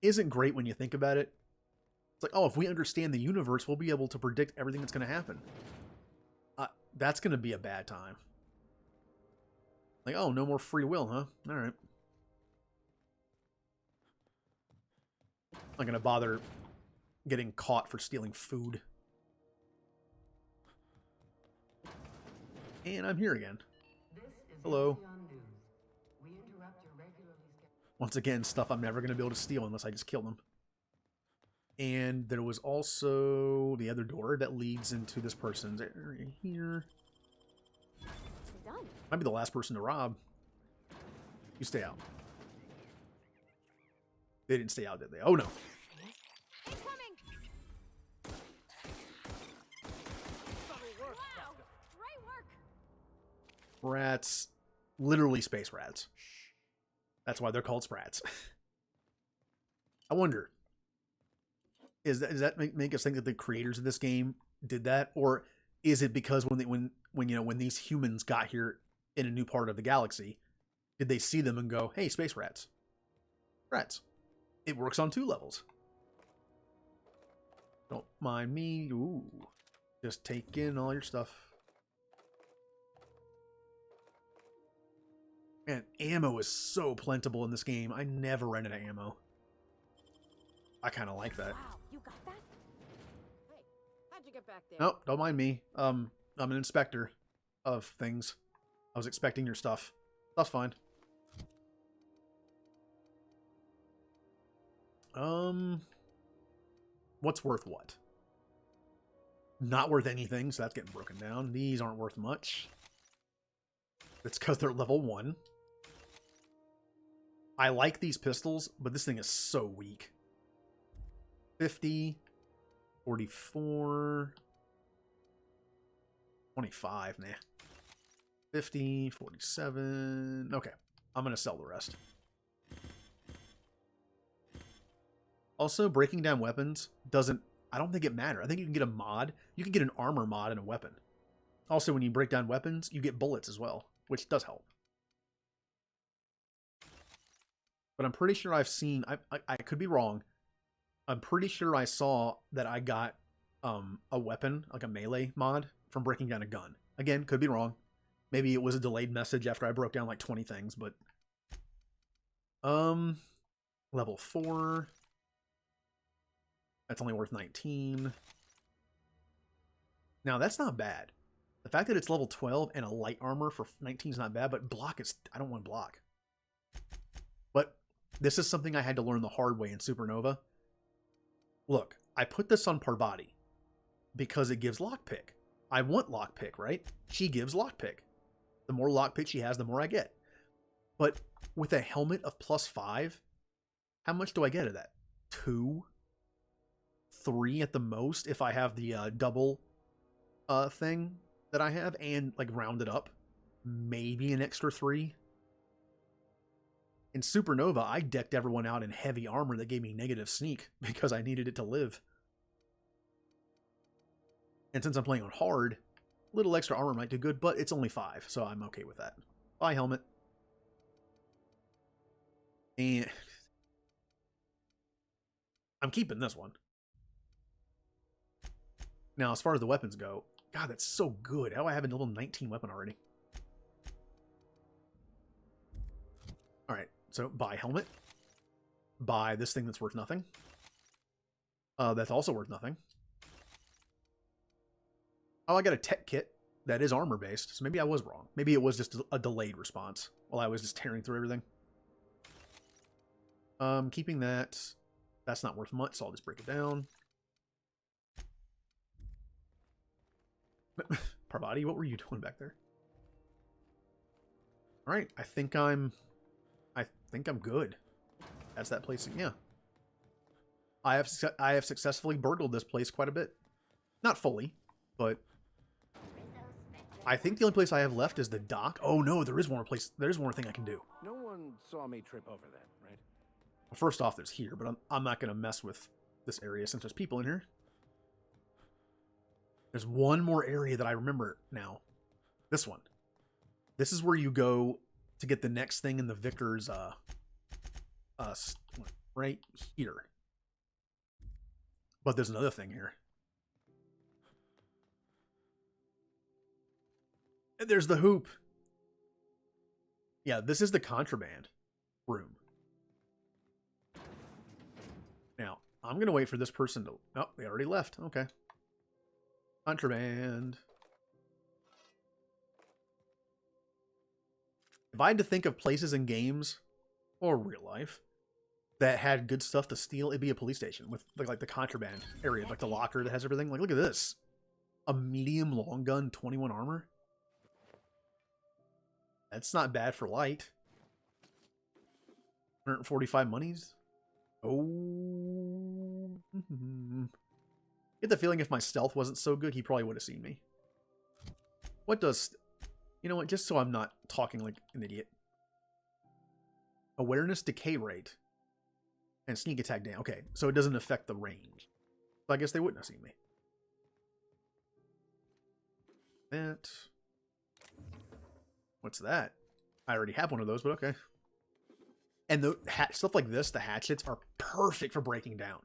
isn't great when you think about it. It's like, oh, if we understand the universe, we'll be able to predict everything that's going to happen. That's going to be a bad time. Like, oh, no more free will, huh? All right. I'm not going to bother getting caught for stealing food. And I'm here again. Hello. Once again, stuff I'm never going to be able to steal unless I just kill them. And there was also the other door that leads into this person's area here. Might be the last person to rob. You stay out. They didn't stay out, did they? Oh, no. Rats. Literally space rats. That's why they're called sprats. I wonder, does that make us think that the creators of this game did that? Or is it because when these humans got here in a new part of the galaxy, did they see them and go, hey, space rats. Rats. It works on 2 levels. Don't mind me. Ooh. Just take in all your stuff. Man, ammo is so plentiful in this game. I never ran out of ammo. I kind of like that. Wow, you got that? Hey, how'd you get back there? Nope, don't mind me. I'm an inspector of things. I was expecting your stuff. That's fine. What's worth what? Not worth anything, so that's getting broken down. These aren't worth much. It's because they're level 1. I like these pistols, but this thing is so weak. 50, 44, 25, nah. 50, 47. Okay, I'm going to sell the rest. Also, breaking down weapons doesn't, I don't think it matters. I think you can get a mod. You can get an armor mod and a weapon. Also, when you break down weapons, you get bullets as well, which does help. But I'm pretty sure I've seen, I could be wrong. I'm pretty sure I saw that I got a weapon, like a melee mod, from breaking down a gun. Again, could be wrong. Maybe it was a delayed message after I broke down like 20 things, but... Level 4. That's only worth 19. Now, that's not bad. The fact that it's level 12 and a light armor for 19 is not bad, but block is... I don't want block. But this is something I had to learn the hard way in Supernova. Look, I put this on Parvati because it gives lockpick. I want lockpick, right? She gives lockpick. The more lockpick she has, the more I get. But with a helmet of +5, how much do I get of that? 2? 3 at the most if I have the double thing that I have and like round it up. Maybe an extra 3. In Supernova, I decked everyone out in heavy armor that gave me negative sneak because I needed it to live. And since I'm playing on hard, a little extra armor might do good, but it's only 5, so I'm okay with that. Bye, helmet. And I'm keeping this one. Now, as far as the weapons go, God, that's so good. How do I have a level 19 weapon already? Alright, So buy helmet. Buy this thing that's worth nothing. That's also worth nothing. Oh, I got a tech kit that is armor based, so maybe I was wrong. Maybe it was just a delayed response while I was just tearing through everything. Keeping that. That's not worth much, so I'll just break it down. Parvati, what were you doing back there? All right, I think I'm good. That's that place. Yeah. I have successfully burgled this place quite a bit. Not fully, but I think the only place I have left is the dock. Oh no, there is one more place. There's one more thing I can do. No one saw me trip over that, right? Well, first off, there's here, but I'm not gonna mess with this area since there's people in here. There's one more area that I remember now. This one. This is where you go to get the next thing in the Vicar's right here. But there's another thing here. And there's the hoop. Yeah, this is the contraband room. Now, I'm going to wait for this person to... Oh, they already left. Okay. Contraband. If I had to think of places in games, or real life, that had good stuff to steal, it'd be a police station with like the contraband area, like the locker that has everything. Like, look at this. A medium long gun, 21 armor. That's not bad for light. 145 monies. Oh. Get the feeling if my stealth wasn't so good, he probably would have seen me. What does... You know what? Just so I'm not talking like an idiot. Awareness decay rate. And sneak attack down. Okay, so it doesn't affect the range. So I guess they wouldn't have seen me. That. What's that? I already have one of those, but okay. And the stuff like this, the hatchets, are perfect for breaking down.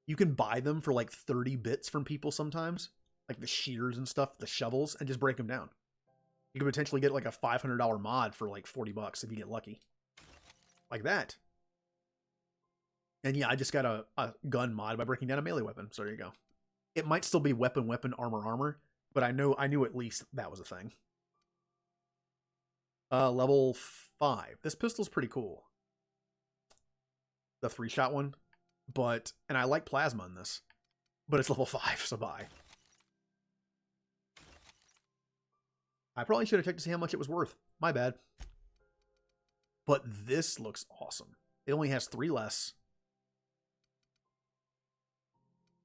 You can buy them for like 30 bits from people sometimes. Like the shears and stuff, the shovels, and just break them down. You could potentially get like a $500 mod for like 40 bucks if you get lucky. Like that. And yeah, I just got a gun mod by breaking down a melee weapon. So there you go. It might still be weapon, armor, but I knew at least that was a thing. Level 5. This pistol's pretty cool. The 3-shot one. And I like plasma in this. But it's level 5, so bye. I probably should have checked to see how much it was worth. My bad. But this looks awesome. It only has 3 less.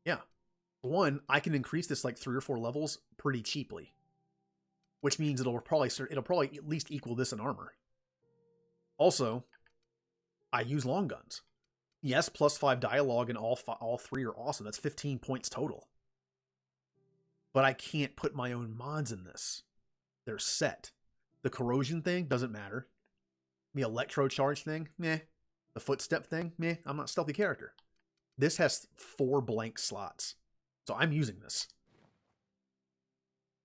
Yeah. One, I can increase this like 3 or 4 levels pretty cheaply. Which means it'll probably at least equal this in armor. Also, I use long guns. Yes, plus 5 dialogue and all 3 are awesome. That's 15 points total. But I can't put my own mods in this. They're set. The corrosion thing doesn't matter. The electro charge thing, meh. The footstep thing, meh. I'm not a stealthy character. This has 4 blank slots. So I'm using this.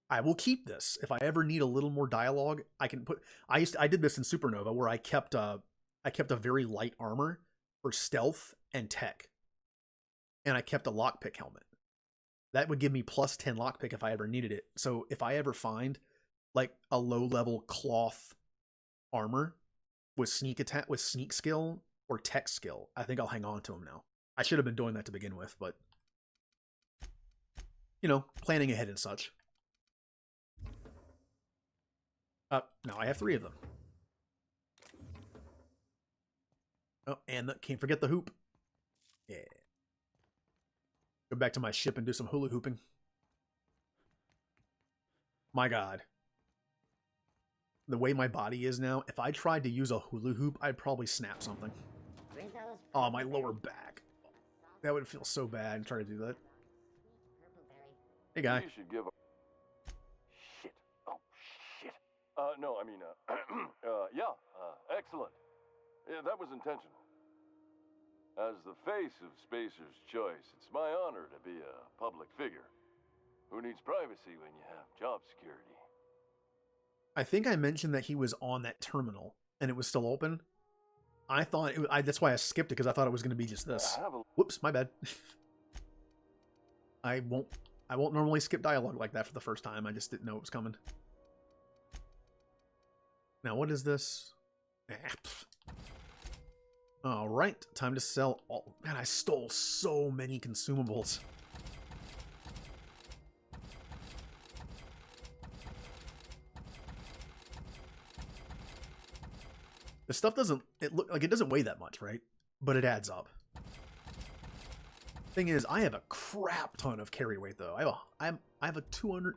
I will keep this. If I ever need a little more dialogue, I can put... I did this in Supernova where I kept a very light armor for stealth and tech. And I kept a lockpick helmet. That would give me plus 10 lockpick if I ever needed it. So if I ever find like a low-level cloth armor with sneak attack, with sneak skill or tech skill, I think I'll hang on to them now. I should have been doing that to begin with, but you know, planning ahead and such. Now I have 3 of them. Oh, and can't forget the hoop. Yeah. Go back to my ship and do some hula hooping. My God. The way my body is now, if I tried to use a hula hoop, I'd probably snap something. Oh, my lower back. That would feel so bad trying to do that. Hey, guy. You should give a... Shit. Oh, shit. No, I mean, excellent. Yeah, that was intentional. As the face of Spacer's Choice, it's my honor to be a public figure. Who needs privacy when you have job security? I think I mentioned that he was on that terminal and it was still open. I thought that's why I skipped it, because I thought it was going to be just this. Whoops, my bad. I won't normally skip dialogue like that for the first time. I just didn't know it was coming. Now, what is this? All right, time to sell all. Man, I stole so many consumables. The stuff doesn't, it doesn't weigh that much, right? But it adds up. Thing is, I have a crap ton of carry weight though. I have a 200.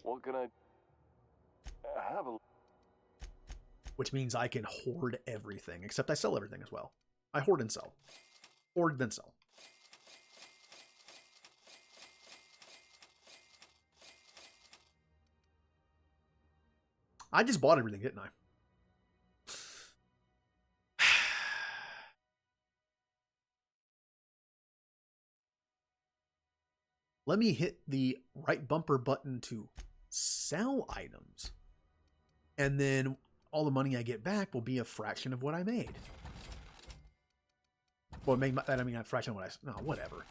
What can I have a... Which means I can hoard everything, except I sell everything as well. I hoard and sell. Hoard, then sell. I just bought everything, didn't I? Let me hit the right bumper button to sell items. And then all the money I get back will be a fraction of what I made. Well, I mean a fraction of what I... No, whatever.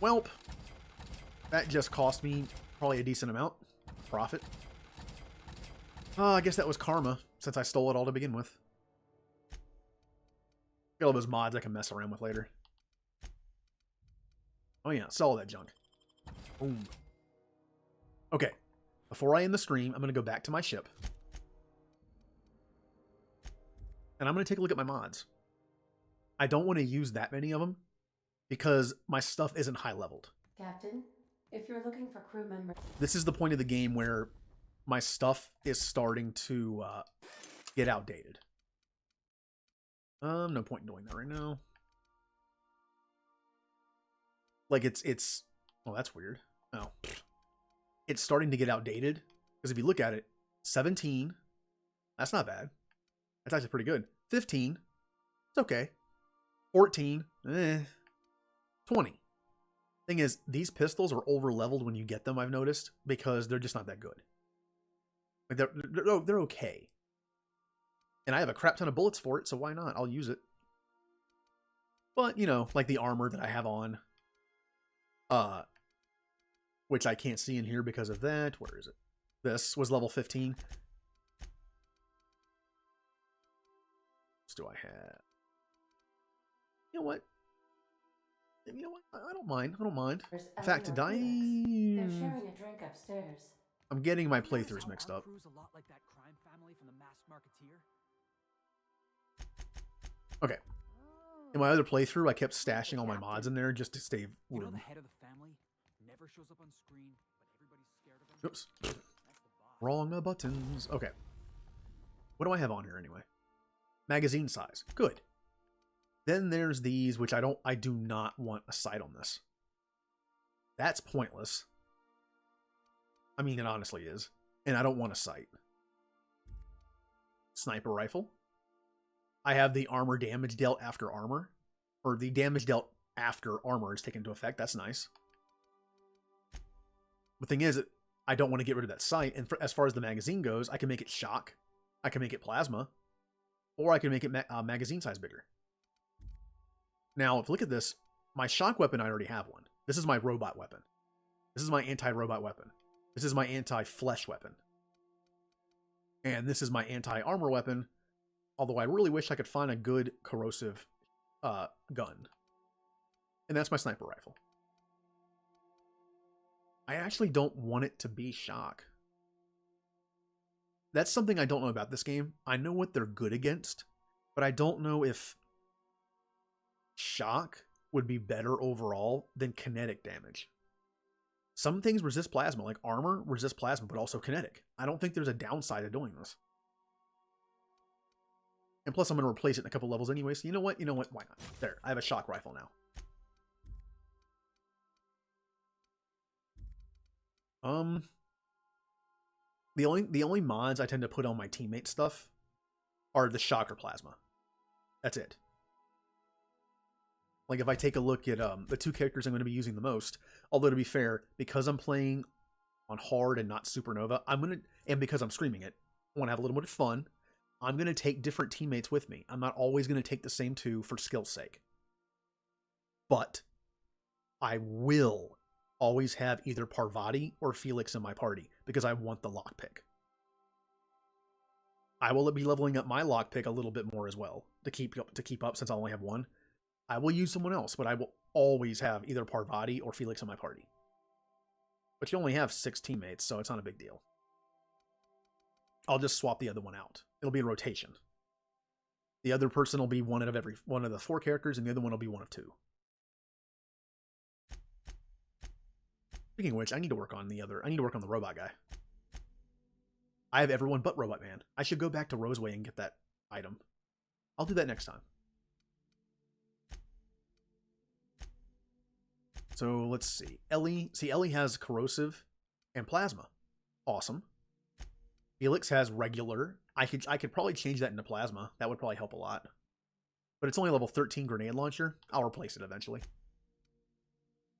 Welp. That just cost me probably a decent amount. Profit. I guess that was karma, since I stole it all to begin with. Got all those mods I can mess around with later. Oh yeah, sell all that junk. Boom. Okay. Before I end the stream, I'm going to go back to my ship. And I'm going to take a look at my mods. I don't want to use that many of them because my stuff isn't high leveled. Captain, if you're looking for crew members... This is the point of the game where my stuff is starting to get outdated. No point in doing that right now. Like it's oh, that's weird. Oh. It's starting to get outdated. Because if you look at it, 17, that's not bad. That's actually pretty good. 15, it's okay. 14, 20. Thing is, these pistols are over leveled when you get them, I've noticed, because they're just not that good. Like they're okay. And I have a crap ton of bullets for it, so why not? I'll use it. But, you know, like the armor that I have on, which I can't see in here because of that. Where is it? This was level 15. What do I have? You know what? You know what? I don't mind. I don't mind. In fact, They're sharing a drink upstairs. I'm getting my playthroughs mixed up. Okay. In my other playthrough, I kept stashing all my mods in there just to save room. You know, the head of the family never shows up on screen, but everybody's scared of him. Oops. Wrong buttons. Okay. What do I have on here anyway? Magazine size. Good. Then there's these, which I do not want a sight on this. That's pointless. I mean, it honestly is. And I don't want a sight. Sniper rifle. I have the armor damage dealt after armor. Or the damage dealt after armor is taken into effect. That's nice. The thing is, I don't want to get rid of that sight. And as far as the magazine goes, I can make it shock. I can make it plasma. Or I can make it magazine size bigger. Now, if you look at this, my shock weapon, I already have one. This is my robot weapon. This is my anti-robot weapon. This is my anti-flesh weapon. And this is my anti-armor weapon. Although I really wish I could find a good corrosive gun. And that's my sniper rifle. I actually don't want it to be shock. That's something I don't know about this game. I know what they're good against, but I don't know if shock would be better overall than kinetic damage. Some things resist plasma, like armor resists plasma, but also kinetic. I don't think there's a downside to doing this. And plus, I'm going to replace it in a couple levels anyway, so you know what? You know what? Why not? There, I have a shock rifle now. The only mods I tend to put on my teammate stuff are the shock or plasma. That's it. Like if I take a look at the two characters I'm going to be using the most, although to be fair, because I'm playing on hard and not supernova, and because I'm streaming it, I want to have a little bit of fun. I'm going to take different teammates with me. I'm not always going to take the same two for skill's sake. But I will always have either Parvati or Felix in my party because I want the lockpick. I will be leveling up my lockpick a little bit more as well to keep up since I only have one. I will use someone else, but I will always have either Parvati or Felix in my party. But you only have 6 teammates, so it's not a big deal. I'll just swap the other one out. It'll be a rotation. The other person will be one of the 4 characters, and the other one will be one of 2. Speaking of which, I need to work on the robot guy. I have everyone but Robot Man. I should go back to Roseway and get that item. I'll do that next time. So let's see. Ellie has corrosive and plasma. Awesome. Felix has regular. I could probably change that into plasma. That would probably help a lot. But it's only level 13 grenade launcher. I'll replace it eventually.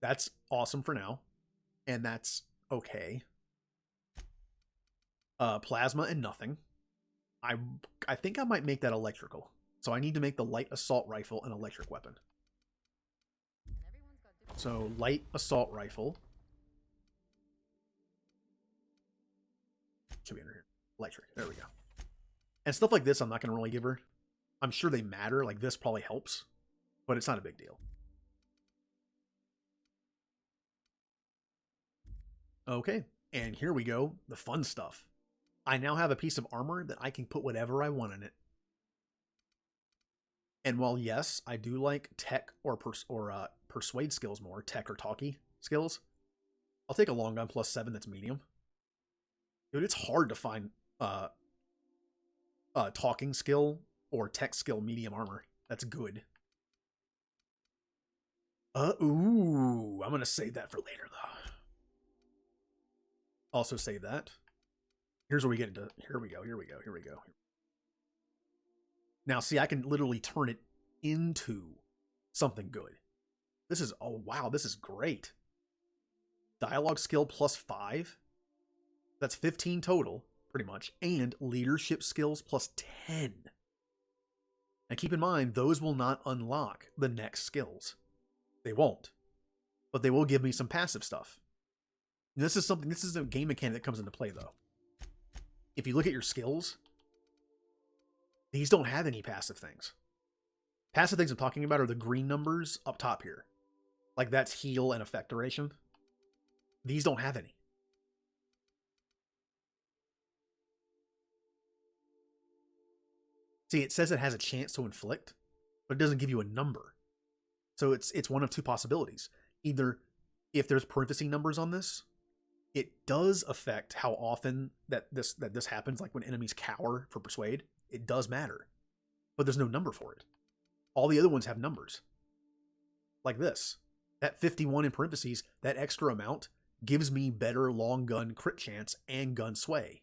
That's awesome for now. And that's okay. Plasma and nothing. I think I might make that electrical. So I need to make the light assault rifle an electric weapon. So light assault rifle. Should be under here. Electric. There we go. And stuff like this I'm not going to really give her. I'm sure they matter. Like this probably helps. But it's not a big deal. Okay. And here we go. The fun stuff. I now have a piece of armor that I can put whatever I want in it. And while yes, I do like tech or persuade skills more, tech or talkie skills, I'll take a long gun plus 7 that's medium. Dude, it's hard to find talking skill or tech skill medium armor that's good. Ooh, I'm gonna save that for later though. Also save that. Here's where we get into. Here we go. Now, see, I can literally turn it into something good. This is, oh wow, this is great. Dialogue skill plus 5. That's 15 total, pretty much. And leadership skills plus 10. And keep in mind, those will not unlock the next skills. They won't. But they will give me some passive stuff. And this is a game mechanic that comes into play, though. If you look at your skills, these don't have any passive things. Passive things I'm talking about are the green numbers up top here. Like that's heal and effect duration. These don't have any. See, it says it has a chance to inflict, but it doesn't give you a number. So it's one of 2 possibilities. Either if there's parenthesis numbers on this, it does affect how often that this happens, like when enemies cower for persuade. It does matter. But there's no number for it. All the other ones have numbers. Like this. That 51 in parentheses, that extra amount, gives me better long gun crit chance and gun sway.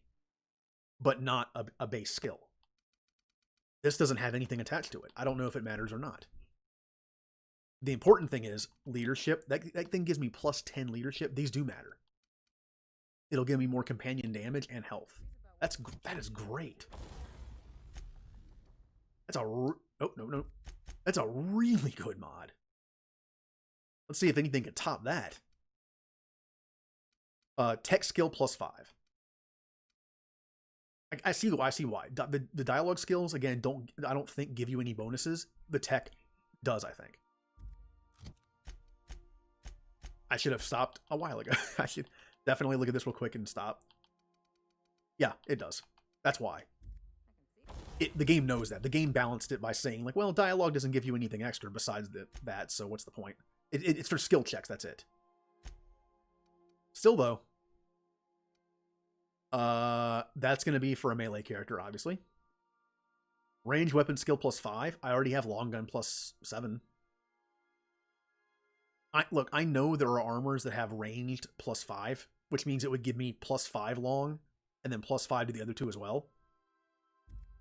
But not a base skill. This doesn't have anything attached to it. I don't know if it matters or not. The important thing is leadership. That thing gives me plus 10 leadership. These do matter. It'll give me more companion damage and health. That is great. That's no. That's a really good mod. Let's see if anything can top that. Tech skill plus 5. I see why. The dialogue skills again I don't think give you any bonuses. The tech does, I think. I should have stopped a while ago. I should definitely look at this real quick and stop. Yeah, it does. That's why. The game knows that. The game balanced it by saying, like, well, dialogue doesn't give you anything extra besides that, so what's the point? It's for skill checks, that's it. Still, though, that's going to be for a melee character, obviously. Range weapon skill plus 5. I already have long gun plus 7. Look, I know there are armors that have ranged plus 5, which means it would give me plus 5 long, and then plus 5 to the other 2 as well.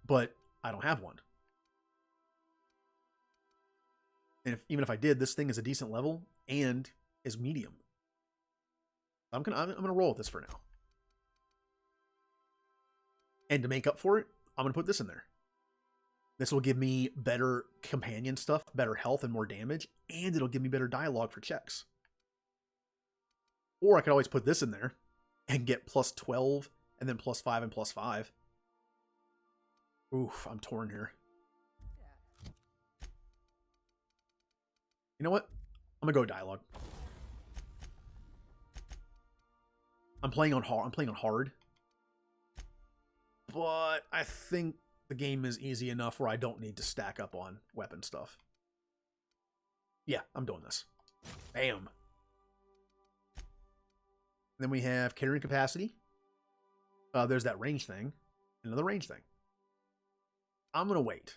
But I don't have one. And even if I did, this thing is a decent level and is medium. I'm gonna roll with this for now. And to make up for it, I'm going to put this in there. This will give me better companion stuff, better health and more damage, and it'll give me better dialogue for checks. Or I could always put this in there and get plus 12 and then plus 5 and plus 5. Oof, I'm torn here. You know what? I'm gonna go dialogue. I'm playing on hard. But I think the game is easy enough where I don't need to stack up on weapon stuff. Yeah, I'm doing this. Bam. Then we have carrying capacity. There's that range thing. Another range thing. I'm gonna wait.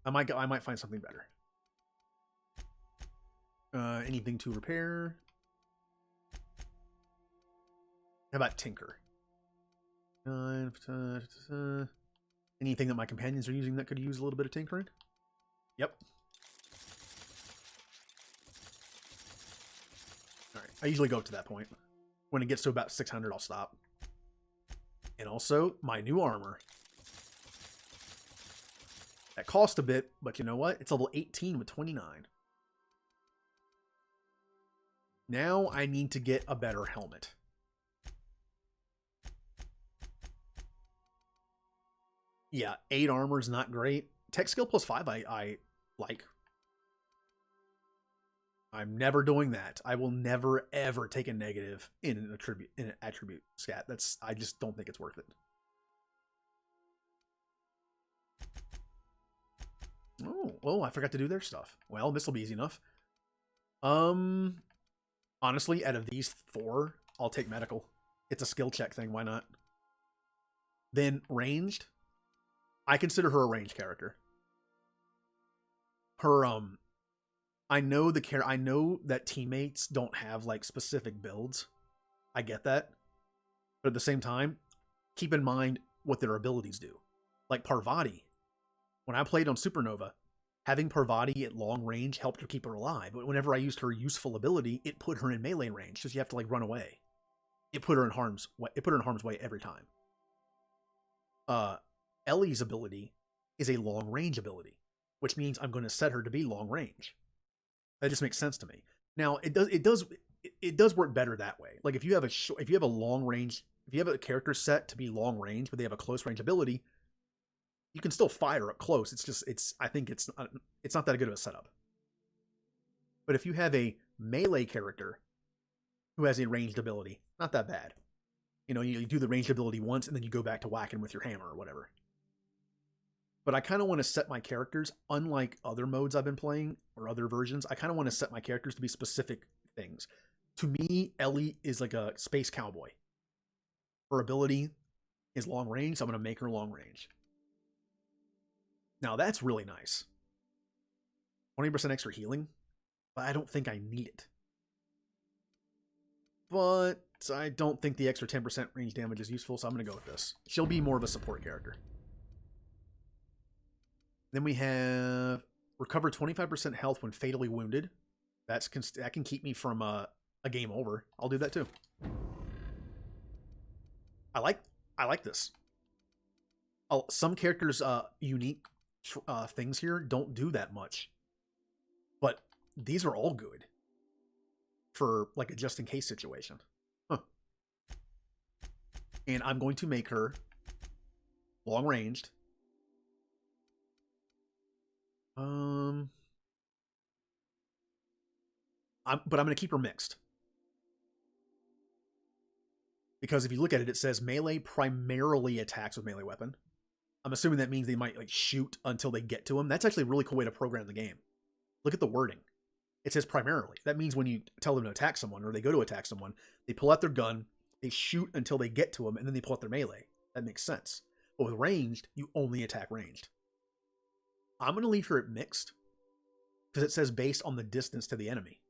I might find something better. Anything to repair? How about tinker? Anything that my companions are using that could use a little bit of tinkering? Yep. Alright, I usually go up to that point. When it gets to about 600, I'll stop. And also, my new armor. That cost a bit, but you know what? It's level 18 with 29. Now I need to get a better helmet. Yeah, 8 armor is not great. Tech skill plus 5 I like. I'm never doing that. I will never ever take a negative in an attribute stat. I just don't think it's worth it. Oh, I forgot to do their stuff. Well, this will be easy enough. Honestly, out of these 4, I'll take medical. It's a skill check thing, why not? Then ranged. I consider her a ranged character. Her I know that teammates don't have like specific builds. I get that. But at the same time, keep in mind what their abilities do. Like Parvati, when I played on Supernova, having Parvati at long range helped her keep her alive. But whenever I used her useful ability, it put her in melee range, so you have to like run away. It put her in harm's way every time. Ellie's ability is a long range ability, which means I'm going to set her to be long range. That just makes sense to me. Now it does work better that way. Like if you have a long range, if you have a character set to be long range, but they have a close range ability, you can still fire up close. I think it's not that good of a setup. But if you have a melee character who has a ranged ability, not that bad. You know, you do the ranged ability once and then you go back to whacking with your hammer or whatever. But I kind of want to set my characters, unlike other modes I've been playing or other versions, I kind of want to set my characters to be specific things. To me, Ellie is like a space cowboy. Her ability is long range, so I'm going to make her long range. Now that's really nice. 20% extra healing, but I don't think I need it. But I don't think the extra 10% range damage is useful, so I'm going to go with this. She'll be more of a support character. Then we have recover 25% health when fatally wounded. That can keep me from a game over. I'll do that too. I like this. Some characters' unique things here don't do that much, but these are all good for like a just in case situation. Huh. And I'm going to make her long ranged. But I'm going to keep her mixed. Because if you look at it, it says melee primarily attacks with melee weapon. I'm assuming that means they might like shoot until they get to him. That's actually a really cool way to program the game. Look at the wording. It says primarily. That means when you tell them to attack someone or they go to attack someone, they pull out their gun, they shoot until they get to them, and then they pull out their melee. That makes sense. But with ranged, you only attack ranged. I'm going to leave her at mixed because it says based on the distance to the enemy.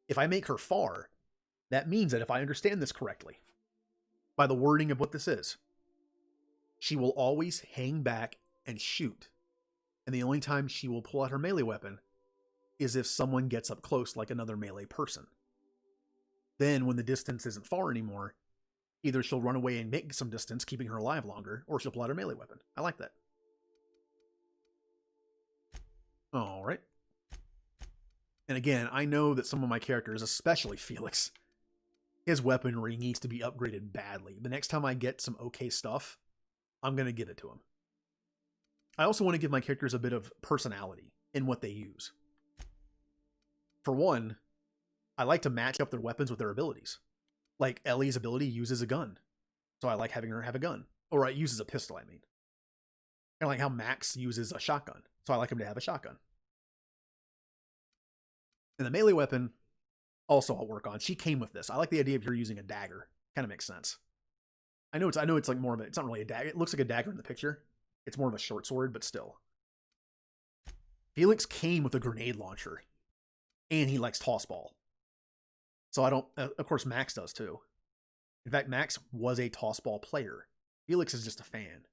If I make her far, that means that if I understand this correctly, by the wording of what this is, she will always hang back and shoot. And the only time she will pull out her melee weapon is if someone gets up close like another melee person. Then when the distance isn't far anymore, Either she'll run away and make some distance, keeping her alive longer, or she'll pull out her melee weapon. I like that. Alright. And again, I know that some of my characters, especially Felix, his weaponry needs to be upgraded badly. The next time I get some okay stuff, I'm going to give it to him. I also want to give my characters a bit of personality in what they use. For one, I like to match up their weapons with their abilities. Like, Ellie's ability uses a gun, so I like having her have a gun. Or it uses a pistol, I mean. Kind of like how Max uses a shotgun, so I like him to have a shotgun. And the melee weapon, also I'll work on. She came with this. I like the idea of her using a dagger. Kind of makes sense. I know it's like more of a, it's not really a dagger. It looks like a dagger in the picture. It's more of a short sword, but still. Felix came with a grenade launcher, and he likes toss ball. So I don't, of course Max does too. In fact, Max was a toss ball player. Felix is just a fan.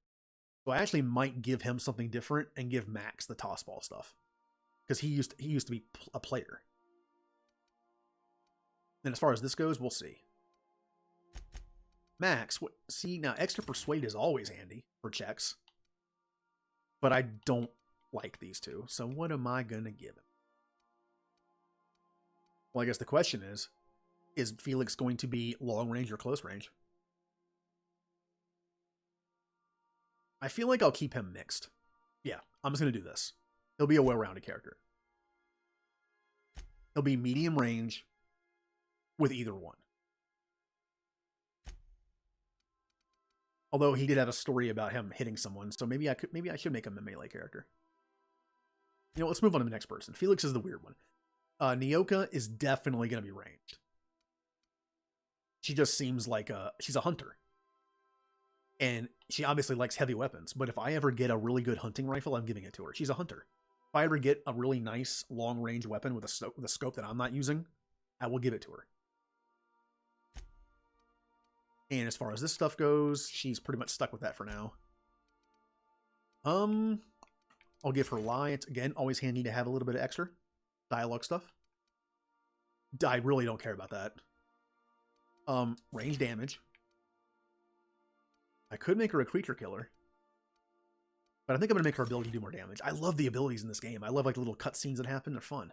So I actually might give him something different and give Max the toss ball stuff. Because he used to be a player. And as far as this goes, we'll see. Max, see, now extra persuade is always handy for checks. But I don't like these two. So what am I going to give him? Well, I guess the question is Felix going to be long range or close range? I feel like I'll keep him mixed. Yeah, I'm just going to do this. He'll be a well-rounded character. He'll be medium range with either one. Although he did have a story about him hitting someone, so maybe I should make him a melee character. You know, let's move on to the next person. Felix is the weird one. Nyoka is definitely going to be ranged. She just seems like she's a hunter. And she obviously likes heavy weapons, but if I ever get a really good hunting rifle, I'm giving it to her. She's a hunter. If I ever get a really nice long-range weapon with a scope that I'm not using, I will give it to her. And as far as this stuff goes, she's pretty much stuck with that for now. I'll give her lie. It's, again, always handy to have a little bit of extra dialogue stuff. I really don't care about that. Range damage. I could make her a creature killer. But I think I'm going to make her ability do more damage. I love the abilities in this game. I love like the little cutscenes that happen. They're fun.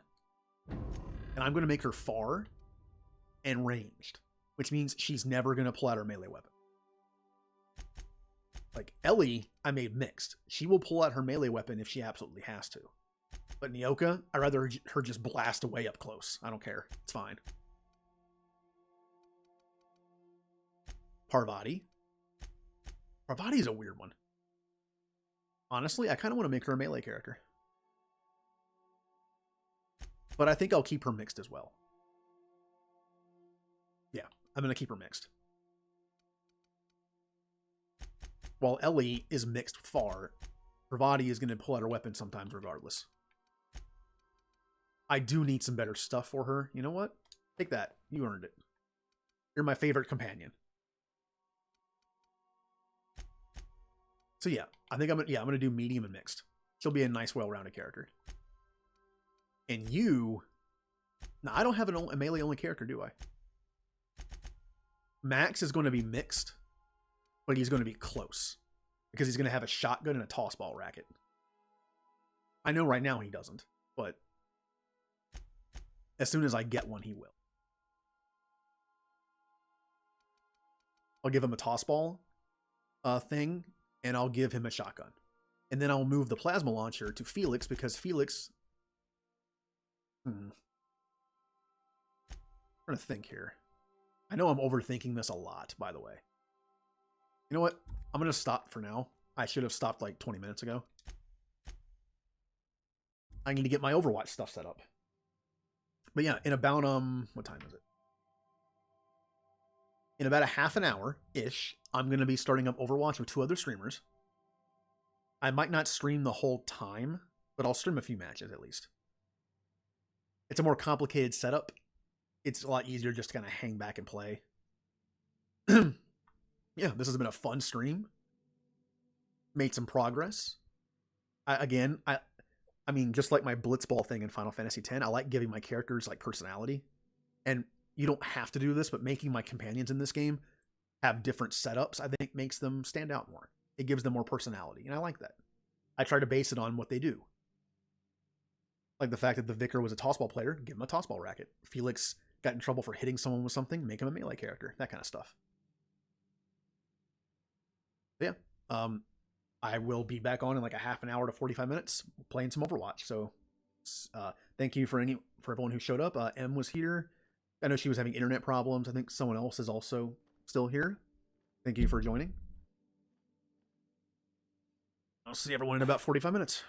And I'm going to make her far and ranged. Which means she's never going to pull out her melee weapon. Like Ellie, I made mixed. She will pull out her melee weapon if she absolutely has to. But Nyoka, I'd rather her just blast away up close. I don't care. It's fine. Parvati. Parvati is a weird one. Honestly, I kind of want to make her a melee character. But I think I'll keep her mixed as well. Yeah, I'm going to keep her mixed. While Ellie is mixed far, Parvati is going to pull out her weapon sometimes regardless. I do need some better stuff for her. You know what? Take that. You earned it. You're my favorite companion. So yeah, I think I'm gonna do medium and mixed. She'll be a nice, well-rounded character. And you, now I don't have a melee-only character, do I? Max is going to be mixed, but he's going to be close because he's going to have a shotgun and a toss ball racket. I know right now he doesn't, but as soon as I get one, he will. I'll give him a toss ball thing. And I'll give him a shotgun. And then I'll move the plasma launcher to Felix because Felix... I'm trying to think here. I know I'm overthinking this a lot, by the way. You know what? I'm going to stop for now. I should have stopped like 20 minutes ago. I need to get my Overwatch stuff set up. But yeah, in about, what time is it? In about a half an hour-ish, I'm going to be starting up Overwatch with 2 other streamers. I might not stream the whole time, but I'll stream a few matches at least. It's a more complicated setup. It's a lot easier just to kind of hang back and play. Yeah, this has been a fun stream. Made some progress. I mean, just like my Blitzball thing in Final Fantasy X, I like giving my characters like personality. And you don't have to do this, but making my companions in this game have different setups, I think makes them stand out more. It gives them more personality, and I like that. I try to base it on what they do. Like the fact that the Vicar was a tossball player, give him a tossball racket. Felix got in trouble for hitting someone with something, make him a melee character. That kind of stuff. But yeah. I will be back on in like a half an hour to 45 minutes playing some Overwatch. So thank you for everyone who showed up. M was here. I know she was having internet problems. I think someone else is also still here. Thank you for joining. I'll see everyone in about 45 minutes.